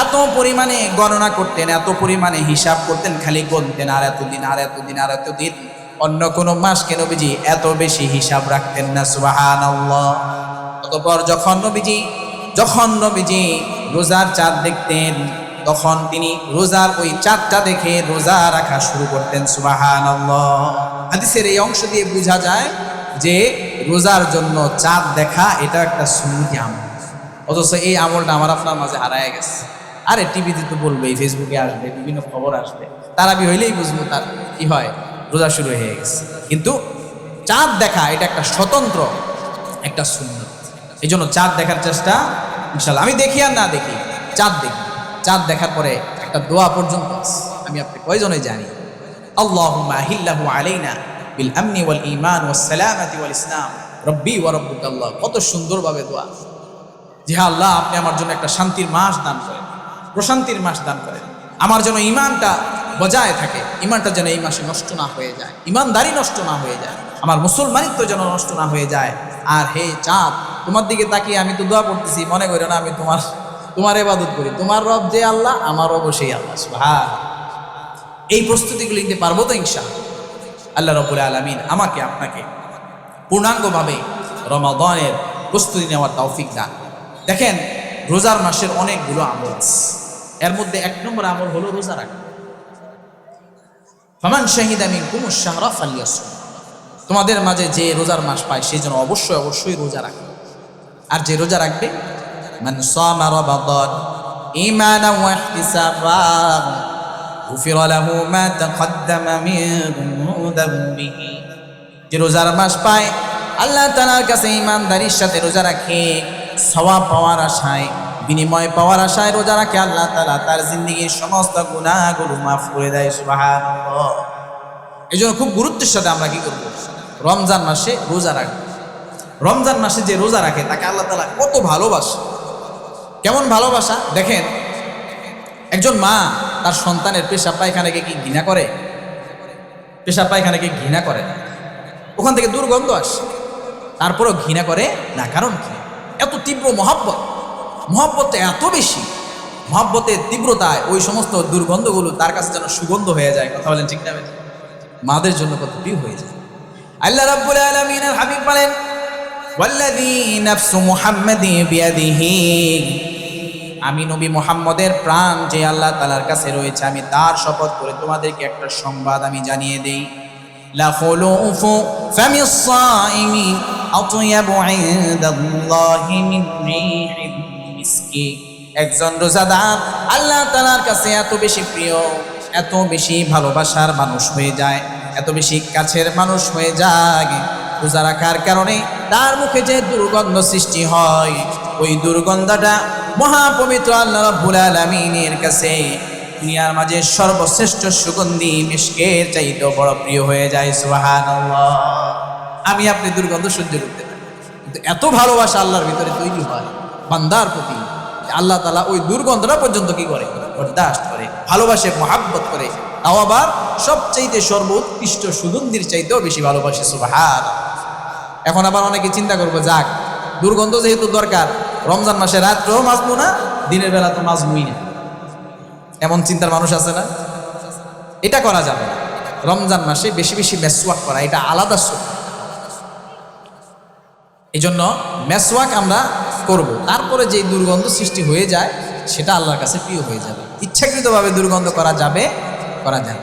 এত পরিমাণে গণনা করতেন, এত পরিমাণে হিসাব করতেন, খালি গুনতেন আর এতদিন আর এতদিন আর এতদিন। অন্য কোনো মাসকে নবীজি এত বেশি হিসাব রাখতেন না। সুবহানাল্লাহ। অতঃপর যখন নবীজি রোজার চাঁদ দেখতেন, তখন তিনি রোজার ওই চাঁদটা দেখে রোজা রাখা শুরু করতেন। সুবহানাল্লাহ। হাদিসের এই অংশ দিয়ে বোঝা যায় যে রোজার জন্য চাঁদ দেখা এটা একটা সুন্নতি আমল। অথচ এই আমলটা আমার আপনার মাঝে হারায় গেছে। আরে টিভিতে তো বলবে, ফেসবুকে আসবে, বিভিন্ন খবর আসবে, তারাবি হইলেই বুঝবো তার কি হয়, রোজা শুরু হয়ে গেছে। কিন্তু চাঁদ দেখা এটা একটা স্বতন্ত্র একটা সুন্নত। এই জন্য চাঁদ দেখার চেষ্টা ইনশাআল্লাহ, আমি দেখি আর না দেখি, চাঁদ দেখি। চাঁদ দেখার পরে একটা দোয়া পর্যন্ত আমি আপনি কয়জনে জানি, আল্লাহুম্মা আহিল্লাহু আলাইনা বিল আমনি ওয়াল ঈমান ওয়াস সালামাতি ওয়াল ইসলাম রব্বি ওয়া রাব্বুকাল্লাহ। কত সুন্দরভাবে দোয়া যে আল্লাহ আপনি আমার জন্য একটা শান্তির মাস দান করেন, প্রশান্তির মাস দান করেন, আমার জন্য ঈমানটা বজায় থাকে, ঈমানটা যেন এই মাসে নষ্ট না হয়ে যায়, ঈমানদারি নষ্ট না হয়ে যায়, আমার মুসলমানিত্ব যেন নষ্ট না হয়ে যায়। আর হে চাঁদ, তোমার দিকে তাকিয়ে আমি তো দোয়া করতেছি, মনে করি না আমি তোমার ইবাদত করি, তোমার রব যে আল্লাহ, আমার অবশ্যই আল্লাহ। সুবহান। এই প্রস্তুতিগুলি নিতে পারবো তো ইনশাআল্লাহ। আল্লাহ রাব্বুল আলামিন আমাকে আপনাকে পূর্ণাঙ্গভাবে রমাদানের প্রস্তুতি নেওয়ার তৌফিক দান। দেখেন, রোজার মাসের অনেকগুলো আমল আছে, এর মধ্যে 1 নম্বর আমল হলো রোজা রাখা। ফামান শাহিদা মিনকুমুশ শাহরা ফালিয়াসুম, তোমাদের মাঝে যে রোজার মাস পায় সে যেন অবশ্যই অবশ্যই রোজা রাখে। আর যে রোজা রাখবে, মান সামা রমাদান ঈমানান ওয়া ইহতিসাবান গুফিরা লাহু মা তাকদ্দামা মিন যামবিহি, যে রোজার মাস পায় আল্লাহ তাআলার কাছে ঈমানদারির সাথে রোজা রাখে, সওয়াব পাওয়ার আশায়, বিনিময় পাওয়ার আশায় রোজা রাখে, আল্লাহ তাআলা তার জিন্দেগীর সমস্ত গুনাহগুলো মাফ করে দেয়। সুবহানাল্লাহ। এই জন্য খুব গুরুত্বের সাথে আমরা কি করব, রমজান মাসে রোজা রাখবো। রমজান মাসে যে রোজা রাখে তাকে আল্লাহ তাআলা কত ভালোবাসে। কেমন ভালোবাসা দেখেন, একজন মা তার সন্তানের পেশাব পায়খানাকে কি ঘৃণা করে? পেশাব পায়খানাকে ঘৃণা করে না, ওখান থেকে দুর্গন্ধ আসে, তারপরেও ঘৃণা করে না। কারণ কি? এত তীব্র মহব্বত, মহব্বতটা এত বেশি, মহব্বতের তীব্রতায় ওই সমস্ত দুর্গন্ধগুলো তার কাছে যেন সুগন্ধ হয়ে যায়। কথা বলেন ঠিক না? মাদের জন্য কত প্রিয় হয়ে যায়। আল্লাহ রাব্বুল আলামিনের হাবিব বলেন, ওয়াল্লাযী নাফসু মুহাম্মাদি বিয়াদিহি, আমি নবী মুহাম্মদের প্রাণ যে আল্লাহ তাআলার কাছে রয়েছে, আমি তার শপথ করে তোমাদেরকে একটা সংবাদ আমি জানিয়ে দেই, লা খুলুফু ফামিস সাইমি আতয়াবু ইনদাল্লাহি মিন রিহিল মিসকি, একজন রোজাদার আল্লাহ তাআলার কাছে এত বেশি প্রিয়, এত বেশি ভালোবাসার মানুষ হয়ে যায়, এত বেশি কাছের মানুষ হয়ে যায়, রোজা রাখার কারণে তার মুখে যে দুর্গন্ধ সৃষ্টি হয়, ওই দুর্গন্ধটা মহাপবিত্র আল্লাহ রাব্বুল আলামিনের কাছে দুনিয়ার মাঝে সর্বশ্রেষ্ঠ সুগন্ধি মিশকের চাইতেও বড় প্রিয় হয়ে যায়। সুবহানাল্লাহ। আমি আপনি দুর্গন্ধ সহ্য করতে পারি, কিন্তু এত ভালোবাসা আল্লাহর ভিতরে তৈরি হয় বান্দার প্রতি, আল্লাহ তাআলা ওই দুর্গন্ধটা পর্যন্ত কি করে, বরদাস্ত করে, ভালোবাসে, মহাব্বত করে, তাও আবার সবচাইতে সর্বোৎকৃষ্ট সুগন্ধির চাইতেও বেশি ভালোবাসে। সুবহানাল্লাহ। এখন আবার অনেকে চিন্তা করবো, যাক দুর্গন্ধ যেহেতু দরকার, রমজান মাসে রাত্রেও মাজবো না, দিনের বেলা তো মাজবই না, এমন চিন্তার মানুষ আছে না? এটা করা যাবে না। রমজান মাসে বেশি বেশি মেসওয়াক করা এটা আলাদা সুন্নাত। এই জন্য মেসওয়াক আমরা করব, তারপরে যে দুর্গন্ধ সৃষ্টি হয়ে যায় সেটা আল্লাহর কাছে প্রিয় হয়ে যাবে। ইচ্ছাকৃতভাবে দুর্গন্ধ করা যাবে না।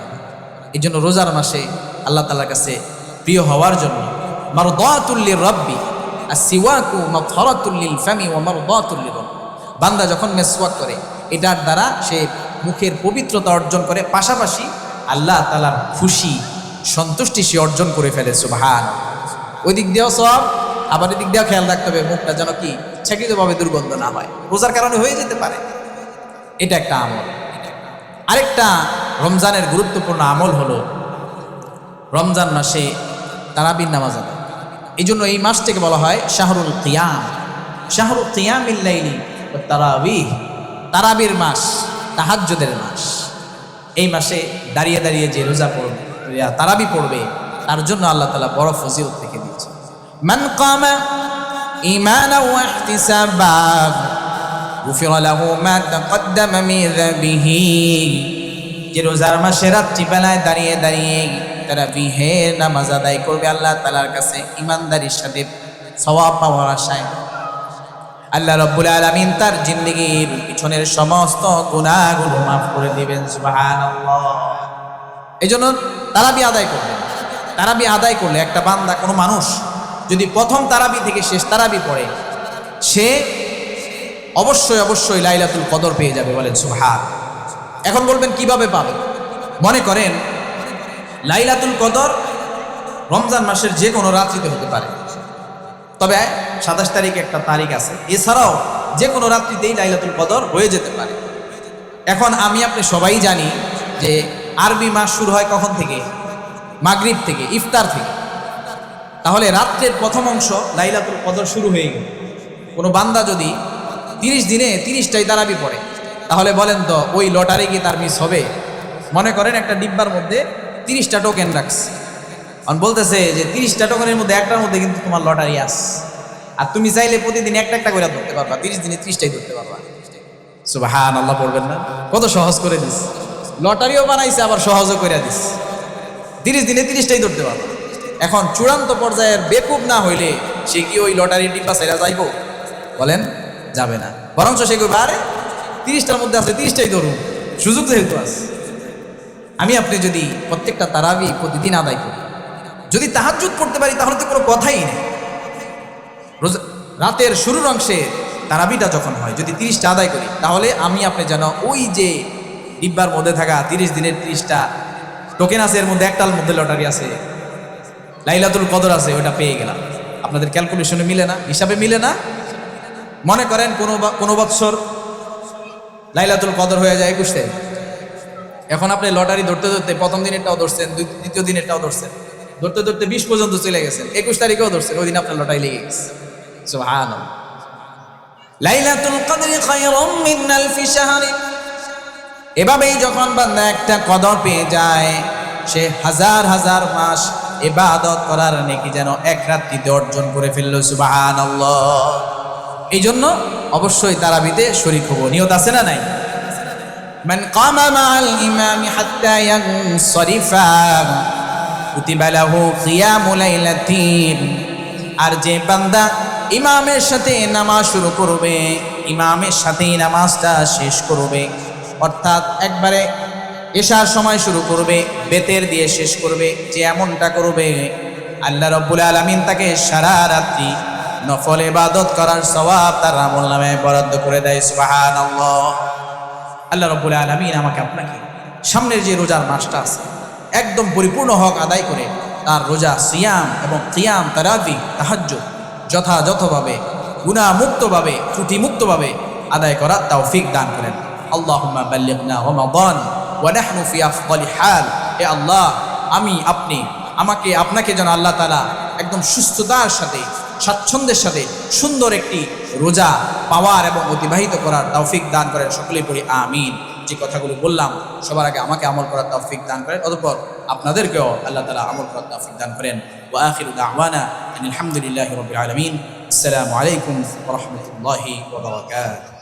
এই জন্য রোজার মাসে আল্লাহ তাআলার কাছে প্রিয় হওয়ার জন্য মারদাতুল লিরাব্বি আসওয়াকু মাতহারাতুল লিল ফামি ওয়া মারদাতুল লিরাব্বি, বান্দা যখন মেসওয়াক করে এটার দ্বারা সে মুখের পবিত্রতা অর্জন করে, পাশাপাশি আল্লাহ তাআলার খুশি সন্তুষ্টি সে অর্জন করে ফেলে। সুবহানাল্লাহ। ওই দিক দিয়েও সওয়াব, আবার এদিক দিয়েও খেয়াল রাখতে হবে মুখটা যেন কি ইচ্ছাকৃতভাবে দুর্গন্ধ না হয়, রোজার কারণে হয়ে যেতে পারে। এটা একটা আমল। আরেকটা রমজানের গুরুত্বপূর্ণ আমল হলো রমজান মাসে তারাবির নামাজ আদায়। এই জন্য এই মাসটাকে বলা হয় শাহরুল কিয়াম, শাহরুল কিয়ামিল লাইলি ওয়াত তারাবিহ, তারাবির মাস, তাহাজ্জুদের মাস। এই মাসে দাঁড়িয়ে দাঁড়িয়ে যে রোজা পড়বে, তারাবি পড়বে, তার জন্য আল্লাহ তাআলা বড় ফজিলত রেখে দিয়েছে। মান কামা ঈমানান ওয়া ইহতিসাবান গুফিরা লাহু মা তাকদ্দামা মিন যামবিহি, যে রোজার মাসে রাত্রিবেলায় দাঁড়িয়ে দাঁড়িয়ে তারাবিহের নামাজ আদায় করবে, আল্লাহ তাআলার কাছে ঈমানদারির সাথে সওয়াব পাওয়ার আশায় আল্লাহ রাব্বুল আলামিন তার জিন্দেগীর পিছনের সমস্ত গুনাহগুলো মাফ করে দিবেন। সুবহানাল্লাহ। এই জন্য তারাবি আদায় করবেন। তারাবি আদায় করলে একটা বান্দা, কোনো মানুষ যদি প্রথম তারাবি থেকে শেষ তারাবি পড়ে, সে অবশ্যই অবশ্যই লাইলাতুল কদর পেয়ে যাবে। বলেন সুবহানাল্লাহ। এখন বলবেন কিভাবে পাবে? মনে করেন লাইলাতুল কদর রমজান মাসের যে কোনো রাত্রিতে হতে পারে, তবে 27 তারিখে একটা তারিখ আছে, এছাড়াও যে কোনো রাত্রিতেই লাইলাতুল কদর হয়ে যেতে পারে। এখন আমি আপনি সবাই জানি যে আরবি মাস শুরু হয় কখন থেকে? মাগরিব থেকে, ইফতার থেকে। তাহলে রাত্রের প্রথম অংশ লাইলাতুল কদর শুরু হয়ে গেল। কোনো বান্দা যদি 30 দিনে 30টাই তারাবি পড়ে, তাহলে বলেন তো ওই লটারি কি তার মিস হবে? মনে করেন একটা ডিব্বার মধ্যে 30টা টোকেন রাখছে, এখন বলতেছে যে 30টা টোকেনের মধ্যে একটার মধ্যে কিন্তু তোমার লটারি আস, আর তুমি চাইলে প্রতিদিন একটা একটা করে ধরতে পারবা, 30 দিনে 30টাই ধরতে পারবা। সুবহানাল্লাহ পড়বেন না? কত সহজ করে দিস, লটারিও বানাইছে আবার সহজও করে দিস, 30 দিনে 30টাই ধরতে পারবা। এখন চূড়ান্ত পর্যায়ের বেকুব না হইলে সে কি ওই লটারির ডিব্বা ছেড়ে যাইব? বলেন যাবে না, বরঞ্চ সে কইবে আরে 30টার মধ্যে আছে 30টাই ধরুন, সুযোগ যেহেতু আছে। আমি আপনি যদি প্রত্যেকটা তারাবি প্রতিদিন আদায় করি, যদি তাহাজ্জুদ পড়তে পারি, তাহলে তো কোনো কথাই নেই। রাতের শুরুর অংশে তারাবিটা যখন হয়, যদি 30টা আদায় করি, তাহলে আমি আপনি যেন ওই যে ডিব্বার মধ্যে থাকা 30 দিনের 30টা টোকেন আছে, এর মধ্যে একটার মধ্যে লটারি আছে, লাইলাতুল কদর আছে, ওটা পেয়ে গেলাম। আপনাদের ক্যালকুলেশনে মিলে না, হিসাবে মিলে না? মনে করেন কোনো বৎসর লাইলাতুল কদর হয়ে যায় 21 তারিখ, এখন আপনি লটারি ধরতে ধরতে প্রথম দিনেরটাও ধরছেন, দ্বিতীয় দিনেরটাও ধরছেন, ধরতে ধরতে 20 পর্যন্ত চলে গেছেন, 21 তারিখেও ধরছেন, ওই দিন আপনার লটারি লেগে গেছে। সুবহানাল্লাহ। লাইলাতুল কদরি খায়রুম মিন আলফি শাহর। এভাবেই যখন বান্দা একটা কদর পেয়ে যায়, সে হাজার হাজার মাস ইবাদত করার নেকি যেন এক রাত্রিতে অর্জন করে ফেললো। সুবহানাল্লাহ। এই জন্য অবশ্যই তারাবিতে শরীক হবো। নিয়ত আছে না নাই? মান কামা মাআল ইমামি হাত্তা ইয়ানসরিফা কুতিবা লাহু কিয়ামু লাইলাতিন। আর যে বান্দা ইমামের সাথে নামাজ শুরু করবে, ইমামের সাথেই নামাজটা শেষ করবে, অর্থাৎ একবারে এশার সময় শুরু করবে, বেতের দিয়ে শেষ করবে, যে এমনটা করবে, আল্লাহ রাব্বুল আলামিন তাকে সারা রাত্রি নফল ইবাদত করার সওয়াব তার আমলনামায় বরাদ্দ করে দেয়। সুবহানাল্লাহ। আল্লাহ রাব্বুল আলামিন আমাকে আপনাকে সামনের যে রোজার মাসটা আছে একদম পরিপূর্ণ হক আদায় করে তার রোজা, সিয়াম এবং কিয়াম, তারাবি, তাহাজ্জুদ যথাযথভাবে গুনাহমুক্তভাবে ত্রুটিমুক্তভাবে আদায় করার তৌফিক দান করেন। আল্লাহুম্মা বাল্লিগনা রমাদান ওয়া নাহনু ফি আফদালি হাল। হে আল্লাহ, আমি আপনি আমাকে আপনাকে যেন আল্লাহ তাআলা একদম সুস্থতার সাথে, স্বাচ্ছন্দ্যের সাথে সুন্দর একটি রোজা পাওয়ার এবং অতিবাহিত করার তৌফিক দান করেন। সকলেই পড়ি আমিন। যে কথাগুলো বললাম সবার আগে আমাকে আমল করার তৌফিক দান করেন, অতঃপর আপনাদেরকেও আল্লাহ তাআলা আমল করার তৌফিক দান করেন। ওয়া আখিরু দাওয়ানা আলহামদুলিল্লাহি রাব্বিল আলামিন। আসসালামু আলাইকুম ওয়া রাহমাতুল্লাহি ওয়া বারাকাতুহু।